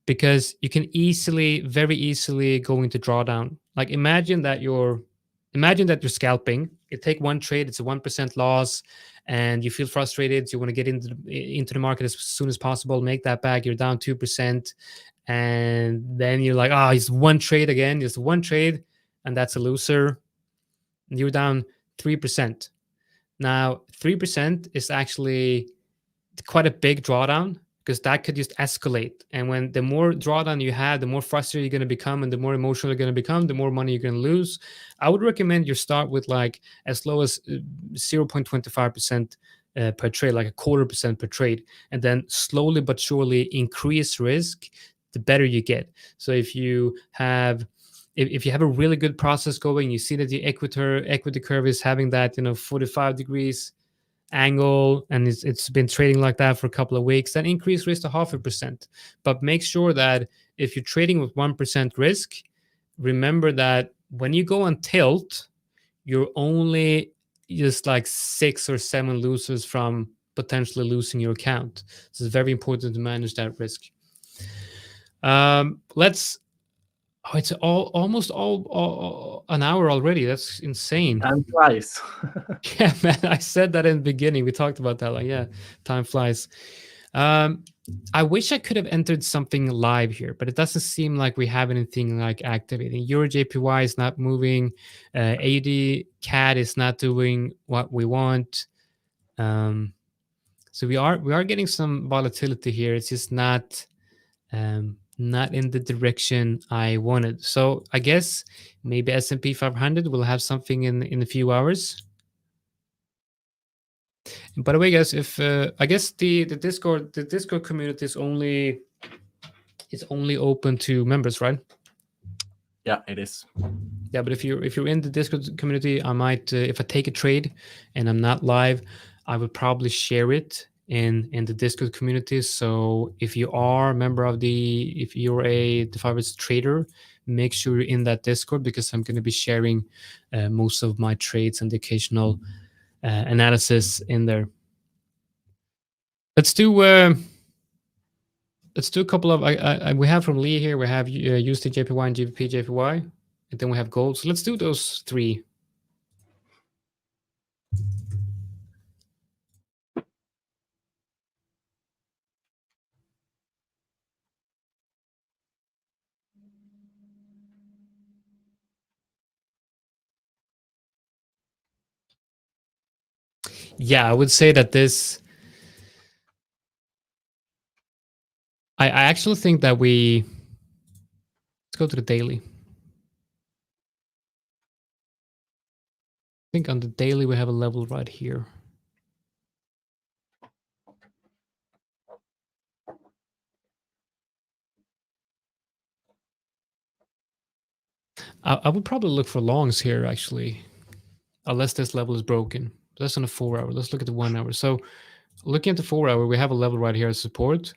because you can very easily go into drawdown. Like, imagine that you're scalping. You take one trade, it's a 1% loss, and you feel frustrated. You want to get into the market as soon as possible, make that back. You're down 2%, and then you're like, it's one trade again, just one trade, and that's a loser. You're down 3%. Now, 3% is actually quite a big drawdown, because that could just escalate. And when the more drawdown you have, the more frustrated you're going to become, and the more emotional you're going to become, the more money you're going to lose. I would recommend you start with like as low as 0.25% per trade, like 0.25% per trade, and then slowly but surely increase risk the better you get. So if you have a really good process going, you see that the equity curve is having that 45 degrees angle, and it's been trading like that for a couple of weeks, then increase risk to 0.5%. But make sure that if you're trading with 1% risk, remember that when you go on tilt, you're only just like 6 or 7 losers from potentially losing your account. So it's very important to manage that risk. It's almost an hour already. That's insane. Time flies. Yeah, man. I said that in the beginning. We talked about that. Like, yeah, time flies. I wish I could have entered something live here, but it doesn't seem like we have anything like activating. Euro JPY is not moving. AD CAD is not doing what we want. So we are getting some volatility here. It's just not in the direction I wanted. So I guess maybe S&P 500 will have something in a few hours. And by the way, guys, if I guess the Discord community is only open to members, right? Yeah, it is. Yeah, but if you're in the Discord community, I might if I take a trade and I'm not live, I would probably share it in the Discord community. So if you are a member of if you're a Forex trader, make sure you're in that Discord, because I'm going to be sharing most of my trades and the occasional analysis in there. Let's do a couple of we have from Lee here. We have USD JPY and GBP JPY, and then we have gold. So let's do those 3. Yeah, I would say that this. I actually think that let's go to the daily. I think on the daily we have a level right here. I would probably look for longs here, actually, unless this level is broken. That's on a 4 hour. Let's look at the 1 hour. So looking at the 4 hour, we have a level right here as support.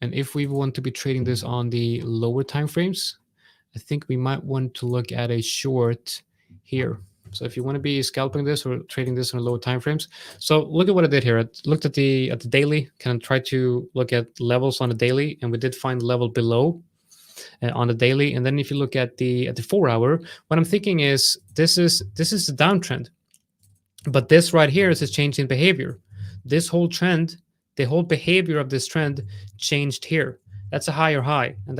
And if we want to be trading this on the lower time frames, I think we might want to look at a short here. So if you want to be scalping this or trading this on lower time frames, so look at what I did here. I looked at the daily, kind of tried to look at levels on the daily, and we did find the level below on the daily. And then if you look at the 4 hour, what I'm thinking is this is a downtrend, but this right here is a change in behavior. This whole trend, the whole behavior of this trend changed here. That's a higher high, and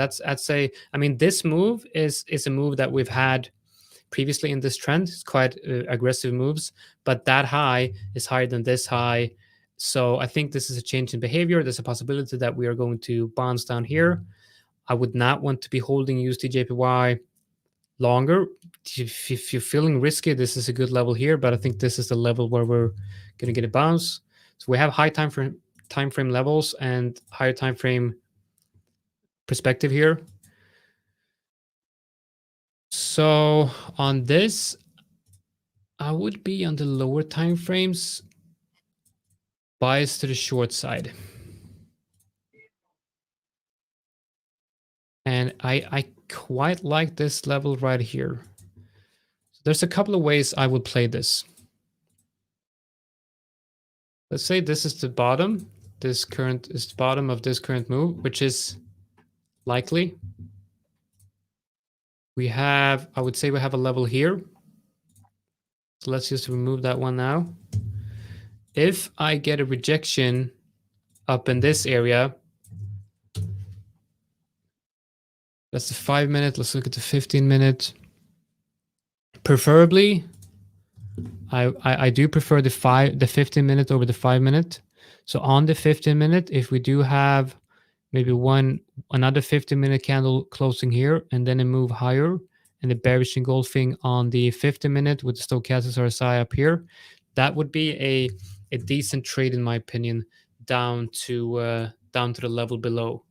this move is a move that we've had previously in this trend. It's quite aggressive moves, but that high is higher than this high. So I think this is a change in behavior. There's a possibility that we are going to bounce down here. I would not want to be holding USD JPY longer. If you're feeling risky, this is a good level here, but I think this is the level where we're going to get a bounce. So we have high time frame levels and higher time frame perspective here. So on this, I would be on the lower time frames, bias to the short side. And I quite like this level right here. So there's a couple of ways I would play this. Let's say this is the bottom. This current is the bottom of this current move, which is likely. I would say we have a level here. So let's just remove that one now. If I get a rejection up in this area, that's the 5 minute. Let's look at the 15 minute. Preferably, I do prefer the 15-minute over the 5-minute. So on the 15-minute, if we do have maybe another 15-minute candle closing here and then a move higher and the bearish engulfing on the 50-minute with the stochastic RSI up here, that would be a decent trade in my opinion down to the level below.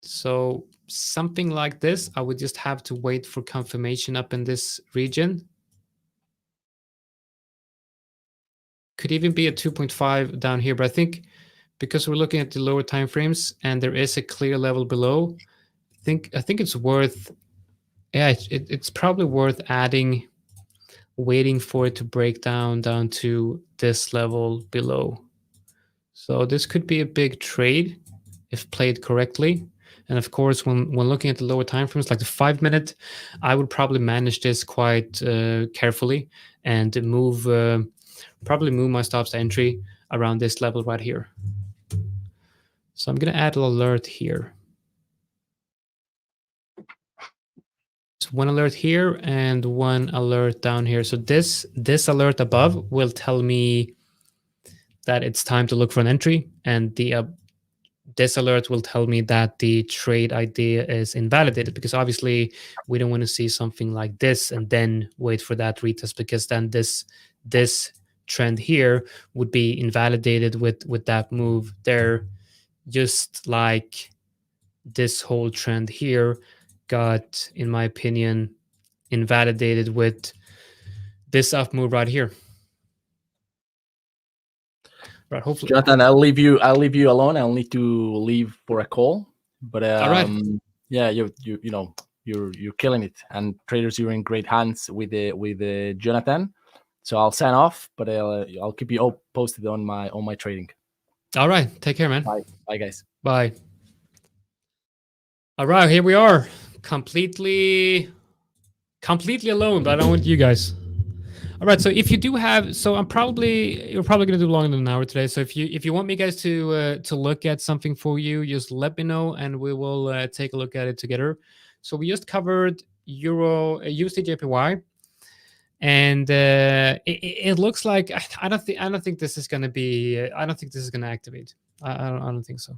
So something like this, I would just have to wait for confirmation up in this region. Could even be a 2.5 down here, but I think because we're looking at the lower time frames and there is a clear level below, I think it's worth, yeah, it's probably worth waiting for it to break down to this level below. So this could be a big trade if played correctly. And of course, when looking at the lower time frames, like the 5-minute, I would probably manage this quite carefully and probably move my stops to entry around this level right here. So I'm going to add an alert here. So one alert here and one alert down here. So this alert above will tell me that it's time to look for an entry, and this alert will tell me that the trade idea is invalidated, because obviously we don't want to see something like this and then wait for that retest, because then this trend here would be invalidated with that move there, just like this whole trend here got, in my opinion, invalidated with this up move right here. Right, hopefully. Jonathan, I'll leave you alone. I'll need to leave for a call. But all right. Yeah, you're killing it, and traders, you're in great hands with Jonathan. So I'll sign off, but I'll keep you all posted on my trading. All right, take care, man. Bye, guys. Bye. All right, here we are, completely alone, but I don't want you guys. All right, so if you do have, so you're probably going to do longer than an hour today. So if you want me guys to look at something for you, just let me know and we will take a look at it together. So we just covered USD JPY, and it looks like I don't think this is going to be. I don't think this is going to activate. I don't think so.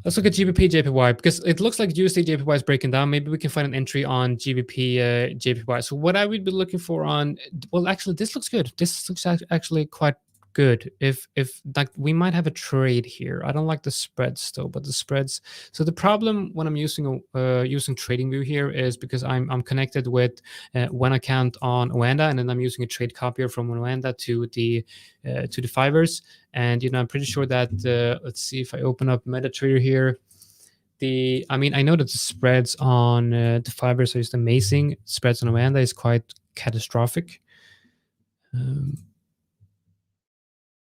Let's look at GBP JPY, because it looks like USD JPY is breaking down. Maybe we can find an entry on GBP JPY. So what I would be looking for on, well, actually, this looks good. This looks actually quite good. If like we might have a trade here. I don't like the spreads though, but the spreads. So the problem when I'm using TradingView here is because I'm connected with one account on Oanda, and then I'm using a trade copier from Oanda to the fivers. And I'm pretty sure that let's see if I open up MetaTrader here. I know that the spreads on the fibers are just amazing. Spreads on Oanda is quite catastrophic.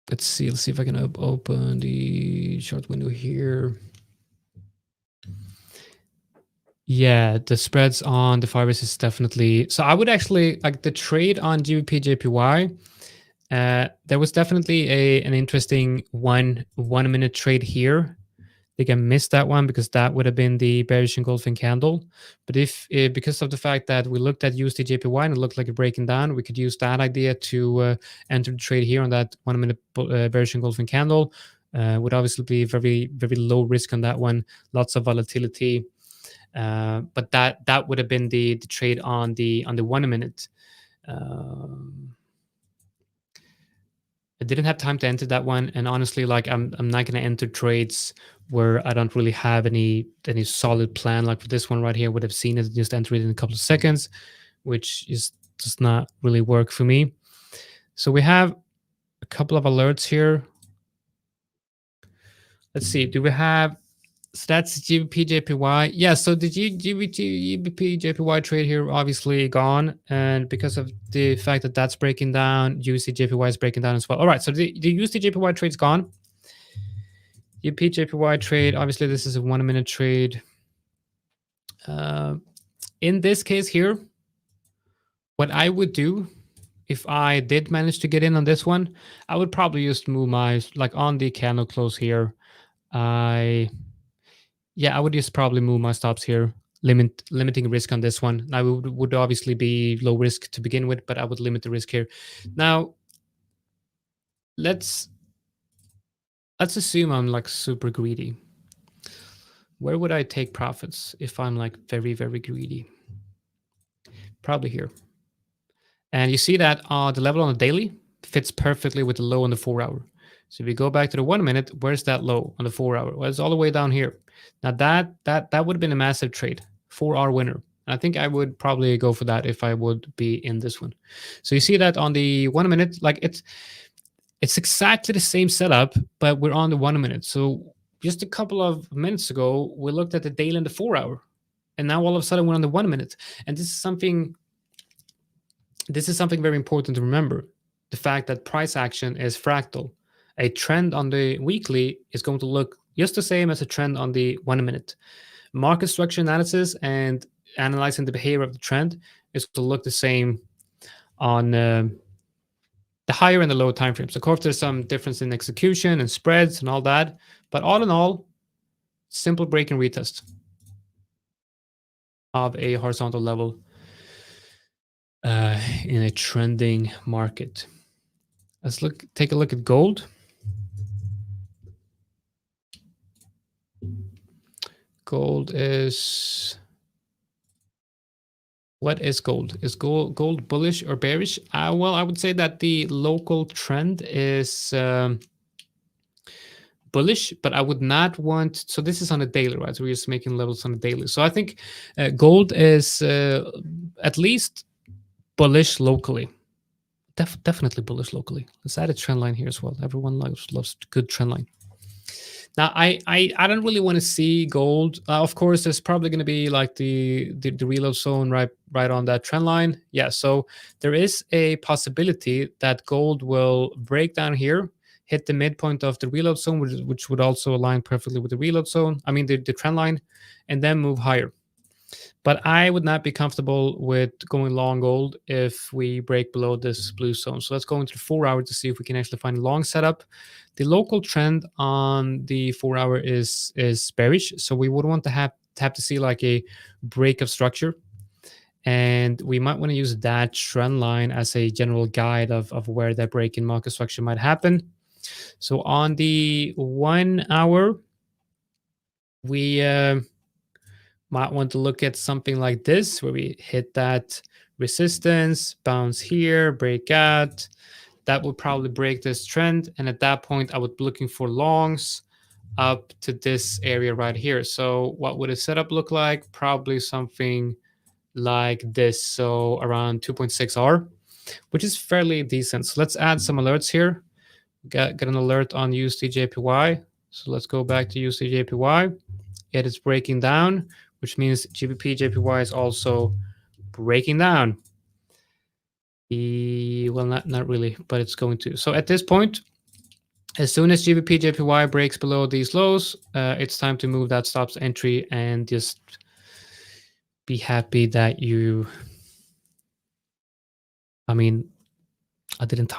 Let's see if I can open the short window here. Yeah, the spreads on the fibers is definitely, so I would actually like the trade on GBP JPY. There was definitely an interesting one minute trade here. I think I missed that one because that would have been the bearish engulfing candle. But because of the fact that we looked at USD JPY and it looked like a breaking down, we could use that idea to enter the trade here on that 1 minute bearish engulfing candle. Would obviously be very, very low risk on that one. Lots of volatility. But that would have been the trade on the 1 minute. I didn't have time to enter that one, and honestly, like I'm not going to enter trades where I don't really have any solid plan. Like for this one right here, would have seen it, just enter it in a couple of seconds, which does not really work for me. So we have a couple of alerts here. Let's see. Do we have? So that's GBP JPY. Yeah, so the GBP JPY trade here obviously gone, and because of the fact that that's breaking down, USD JPY is breaking down as well. All right, so the USD JPY trade's gone. GBP JPY trade, obviously this is a 1 minute trade. In this case here, what I would do if I did manage to get in on this one, I would probably just move my, like on the candle close here, I would just probably move my stops here limiting risk on this one. Now it would obviously be low risk to begin with, but I would limit the risk here. Now let's assume I'm like super greedy. Where would I take profits if I'm like very, very greedy? Probably here. And you see that the level on the daily fits perfectly with the low on the 4 hour. So if you go back to the 1 minute, where's that low on the 4 hour? Well, it's all the way down here. Now that would have been a massive trade, 4R winner. I think I would probably go for that if I would be in this one. So you see that on the 1 minute, like it's exactly the same setup, but we're on the 1 minute. So just a couple of minutes ago, we looked at the daily and the 4 hour, and now all of a sudden we're on the 1 minute. And this is something very important to remember. The fact that price action is fractal. A trend on the weekly is going to look just the same as a trend on the 1 minute. Market structure analysis and analyzing the behavior of the trend is to look the same on the higher and the lower time frames. Of course, there's some difference in execution and spreads and all that, but all in all, simple break and retest of a horizontal level in a trending market. Let's take a look at gold. Gold is, what is gold? Is gold bullish or bearish? Well, I would say that the local trend is bullish, but I would not want, so this is on a daily, right? So we're just making levels on a daily. So I think gold is at least bullish locally. Definitely bullish locally. Let's add a trend line here as well. Everyone loves good trend line. Now, I don't really want to see gold. Of course, there's probably going to be like the reload zone right on that trend line. Yeah, so there is a possibility that gold will break down here, hit the midpoint of the reload zone, which would also align perfectly with the reload zone. I mean, the trend line, and then move higher. But I would not be comfortable with going long gold if we break below this blue zone. So let's go into the 4 hour to see if we can actually find a long setup. The local trend on the 4 hour is bearish. So we would want to have to see like a break of structure. And we might want to use that trend line as a general guide of where that break in market structure might happen. So on the 1 hour, we might want to look at something like this, where we hit that resistance, bounce here, break out. That would probably break this trend. And at that point, I would be looking for longs up to this area right here. So what would a setup look like? Probably something like this. So around 2.6R, which is fairly decent. So let's add some alerts here. Get an alert on USD/JPY. So let's go back to USD/JPY. It is breaking down, which means GBP/JPY is also breaking down. Well, not really, but it's going to. So at this point, as soon as GBP/JPY breaks below these lows, it's time to move that stops entry and just be happy that you, I mean, I didn't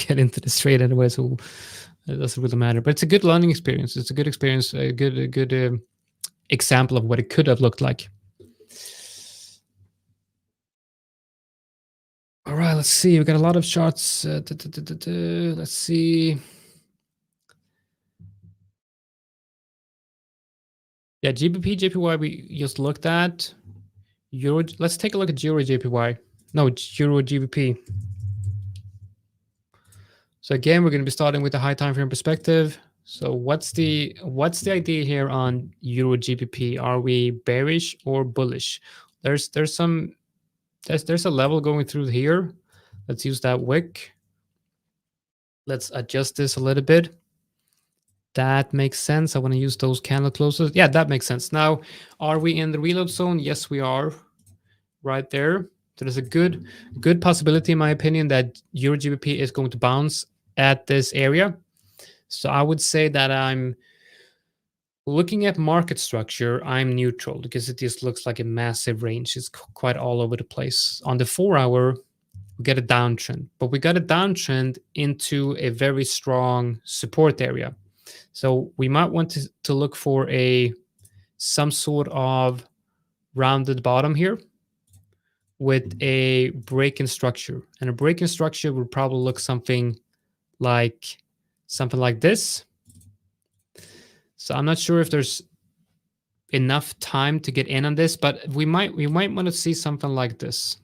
get into this trade anyway, so it doesn't really matter. But it's a good learning experience. It's a good experience, a good example of what it could have looked like. All right, let's see. We got a lot of charts. Let's see. Yeah, GBP/JPY we just looked at. Euro. Let's take a look at Euro/JPY. No, Euro/GBP. So again, we're going to be starting with the high time frame perspective. So what's the idea here on Euro/GBP? Are we bearish or bullish? There's a level going through here. Let's use that wick. Let's adjust this a little bit. That makes sense. I want to use those candle closes. Yeah, that makes sense. Now, are we in the reload zone? Yes, we are. Right there. There's a good possibility, in my opinion, that Euro/GBP is going to bounce at this area. So I would say that I'm looking at market structure, I'm neutral because it just looks like a massive range. It's quite all over the place. On the 4 hour, we get a downtrend, but we got a downtrend into a very strong support area. So we might want to look for some sort of rounded bottom here with a break-in structure. And a break-in structure would probably look something like this. So I'm not sure if there's enough time to get in on this, but we might want to see something like this.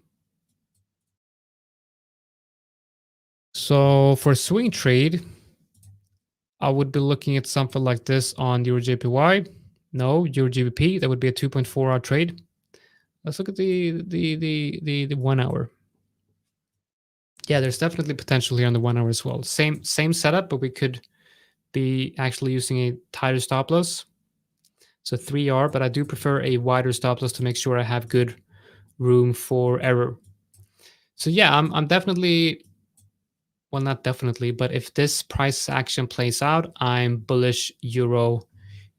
So for swing trade, I would be looking at something like this on Euro JPY. No, Euro GBP. That would be a 2.4 hour trade. Let's look at the 1 hour. Yeah, there's definitely potential here on the 1 hour as well. Same setup, but we could be actually using a tighter stop loss. So 3R, but I do prefer a wider stop loss to make sure I have good room for error. So yeah, I'm definitely, well, not definitely, but if this price action plays out, I'm bullish Euro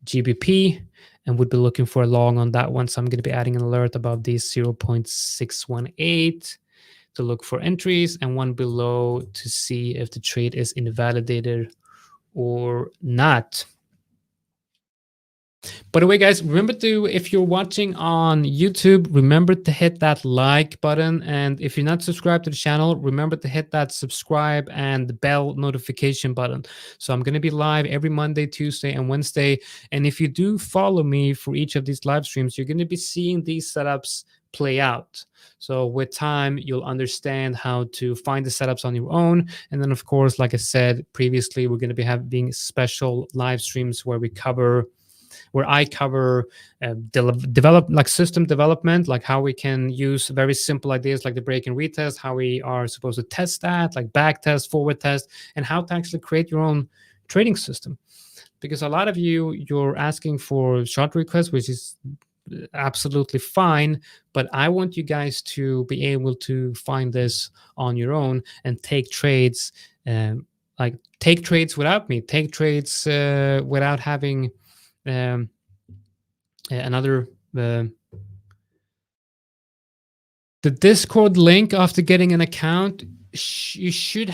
GBP and would be looking for a long on that one. So I'm going to be adding an alert above these 0.618 to look for entries and one below to see if the trade is invalidated or not. By the way, guys, remember to, if you're watching on YouTube, remember to hit that like button. And if you're not subscribed to the channel, remember to hit that subscribe and the bell notification button. So I'm going to be live every Monday, Tuesday, and Wednesday. And if you do follow me for each of these live streams, you're going to be seeing these setups play out. So with time, you'll understand how to find the setups on your own. And then, of course, like I said previously, we're going to be having special live streams where I cover system development, like how we can use very simple ideas like the break and retest, how we are supposed to test that, like back test, forward test, and how to actually create your own trading system. Because a lot of you're asking for short requests, which is absolutely fine, but I want you guys to be able to find this on your own and take trades, like take trades without me, take trades without having another the Discord link. After getting an account, you should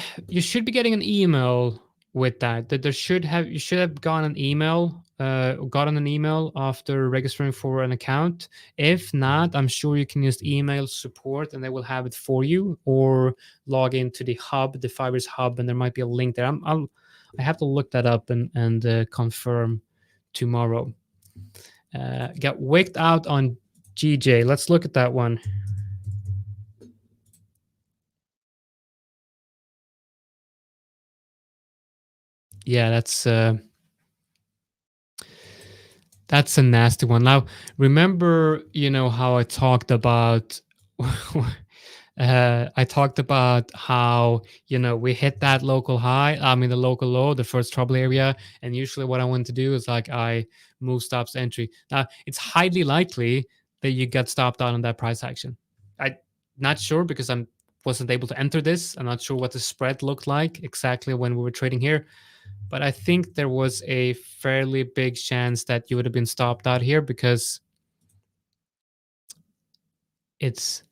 be getting an email with that you should have gotten an email after registering for an account. If not, I'm sure you can just email support and they will have it for you, or log into the hub, the Fibers hub, and there might be a link there. I have to look that up and confirm tomorrow. Got wicked out on GJ. Let's look at that one. Yeah, that's a nasty one. Now, remember, how I talked about how, we hit that local high, the local low, the first trouble area. And usually what I want to do is like I move stops to entry. Now, it's highly likely that you get stopped out on that price action. I'm not sure because I wasn't able to enter this. I'm not sure what the spread looked like exactly when we were trading here. But I think there was a fairly big chance that you would have been stopped out here because it's,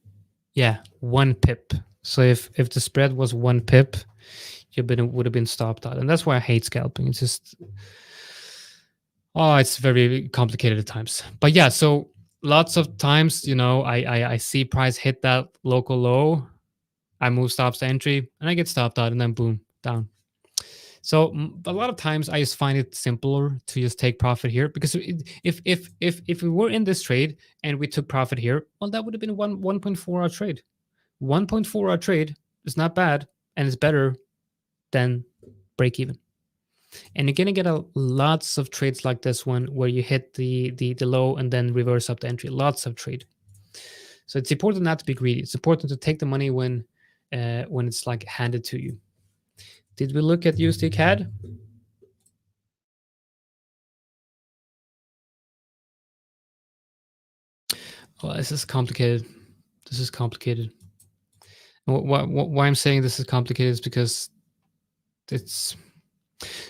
1 pip. So if the spread was 1 pip, would have been stopped out. And that's why I hate scalping. It's just, it's very complicated at times. But yeah, so lots of times, I see price hit that local low, I move stops to entry, and I get stopped out, and then boom, down. So a lot of times I just find it simpler to just take profit here, because if we were in this trade and we took profit here, well, that would have been a 1.4 hour trade. 1.4 hour trade is not bad, and it's better than break even. And you're gonna get lots of trades like this one where you hit the low and then reverse up the entry. Lots of trade. So it's important not to be greedy. It's important to take the money when it's like handed to you. Did we look at USD CAD? Well, this is complicated. This is complicated. Why I'm saying this is complicated is because it's,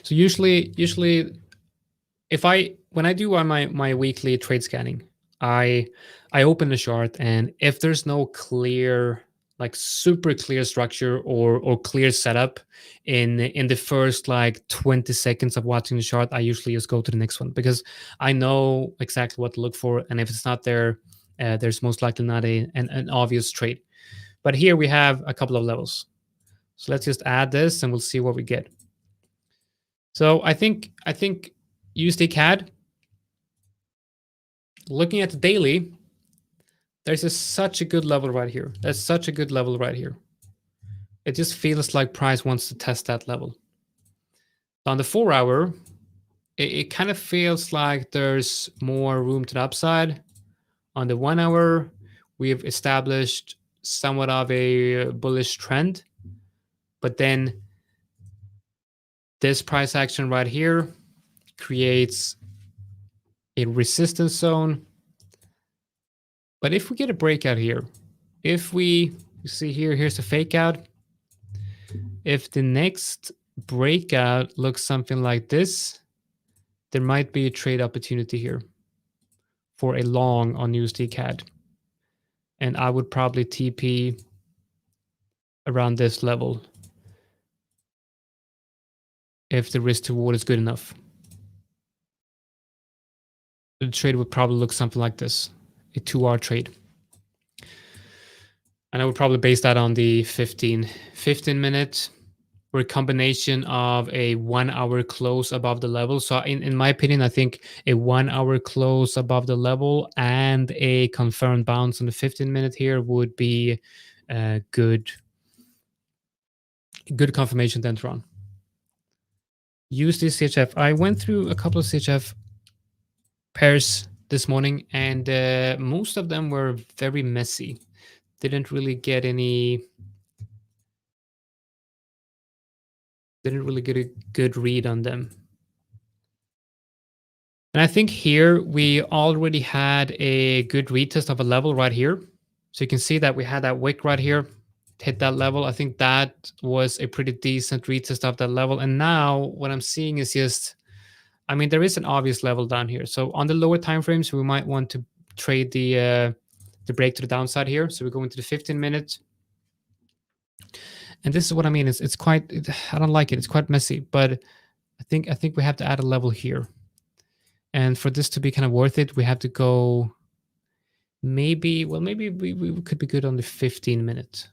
so usually when I do my weekly trade scanning, I open the chart, and if there's no clear, like super clear structure or clear setup in the first like 20 seconds of watching the chart, I usually just go to the next one because I know exactly what to look for, and if it's not there, there's most likely not an obvious trade. But here we have a couple of levels. So let's just add this and we'll see what we get. So I think USD CAD, looking at the daily, there's such a good level right here. There's such a good level right here. It just feels like price wants to test that level. On the 4 hour, it kind of feels like there's more room to the upside. On the 1 hour, we've established somewhat of a bullish trend, but then this price action right here creates a resistance zone. But if we get a breakout here, if you see here, here's a fake out. If the next breakout looks something like this, there might be a trade opportunity here for a long on USD CAD. And I would probably TP around this level if the risk to reward is good enough. The trade would probably look something like this, a 2-hour trade. And I would probably base that on the 15 minute, or a combination of a 1 hour close above the level. So in my opinion, I think a 1 hour close above the level and a confirmed bounce on the 15 minute here would be good confirmation to enter on. USD CHF. I went through a couple of CHF pairs this morning, and most of them were very messy. Didn't really get a good read on them. And I think here we already had a good retest of a level right here. So you can see that we had that wick right here, hit that level. I think that was a pretty decent retest of that level. And now what I'm seeing is just, I mean, there is an obvious level down here. So on the lower time frames, we might want to trade the break to the downside here. So we go into the 15 minute. And this is what I mean. It's quite, I don't like it. It's quite messy, but I think we have to add a level here. And for this to be kind of worth it, we have to go maybe we could be good on the 15 minute.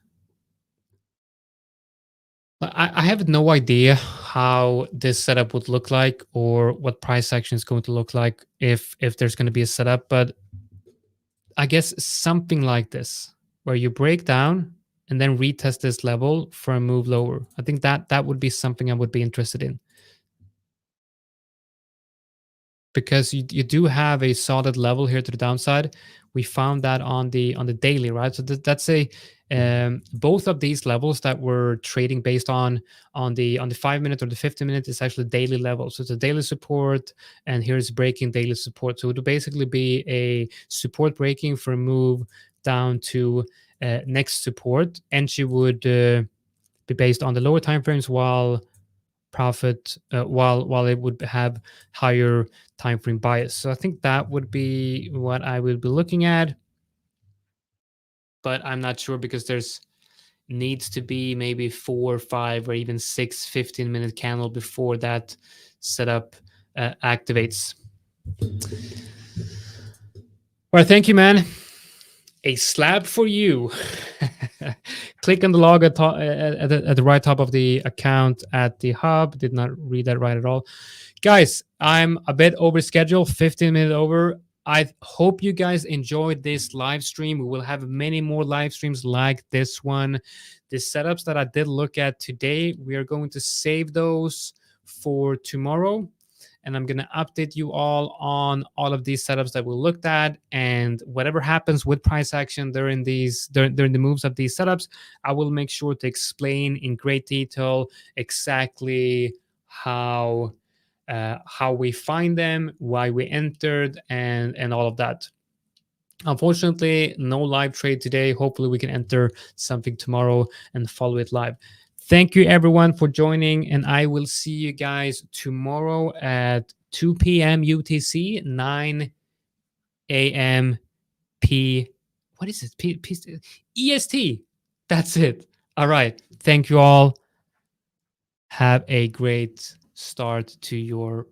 I have no idea how this setup would look like or what price action is going to look like if there's going to be a setup, but I guess something like this, where you break down and then retest this level for a move lower. I think that would be something I would be interested in. Because you do have a solid level here to the downside. We found that on the daily, right? So that's a both of these levels that we're trading based on the 5 minute or the 15 minute is actually daily level. So it's a daily support, and here's breaking daily support. So it would basically be a support breaking for a move down to next support, and she would be based on the lower time frames, while profit while it would have higher time frame bias. So I think that would be what I would be looking at, but I'm not sure because there's needs to be maybe 4, 5, or even 6 15-minute candle before that setup activates. All right, thank you, man. A slab for you. Click on the log at the right top of the account at the hub. Did not read that right at all. Guys, I'm a bit over schedule, 15 minutes over. I hope you guys enjoyed this live stream. We will have many more live streams like this one. The setups that I did look at today, we are going to save those for tomorrow. And I'm going to update you all on all of these setups that we looked at, and whatever happens with price action during the moves of these setups, I will make sure to explain in great detail exactly how we find them, why we entered, and all of that. Unfortunately, no live trade today. Hopefully we can enter something tomorrow and follow it live. Thank you everyone for joining, and I will see you guys tomorrow at 2 p.m. UTC, 9 a.m. What is it? EST. That's it. All right. Thank you all. Have a great start to your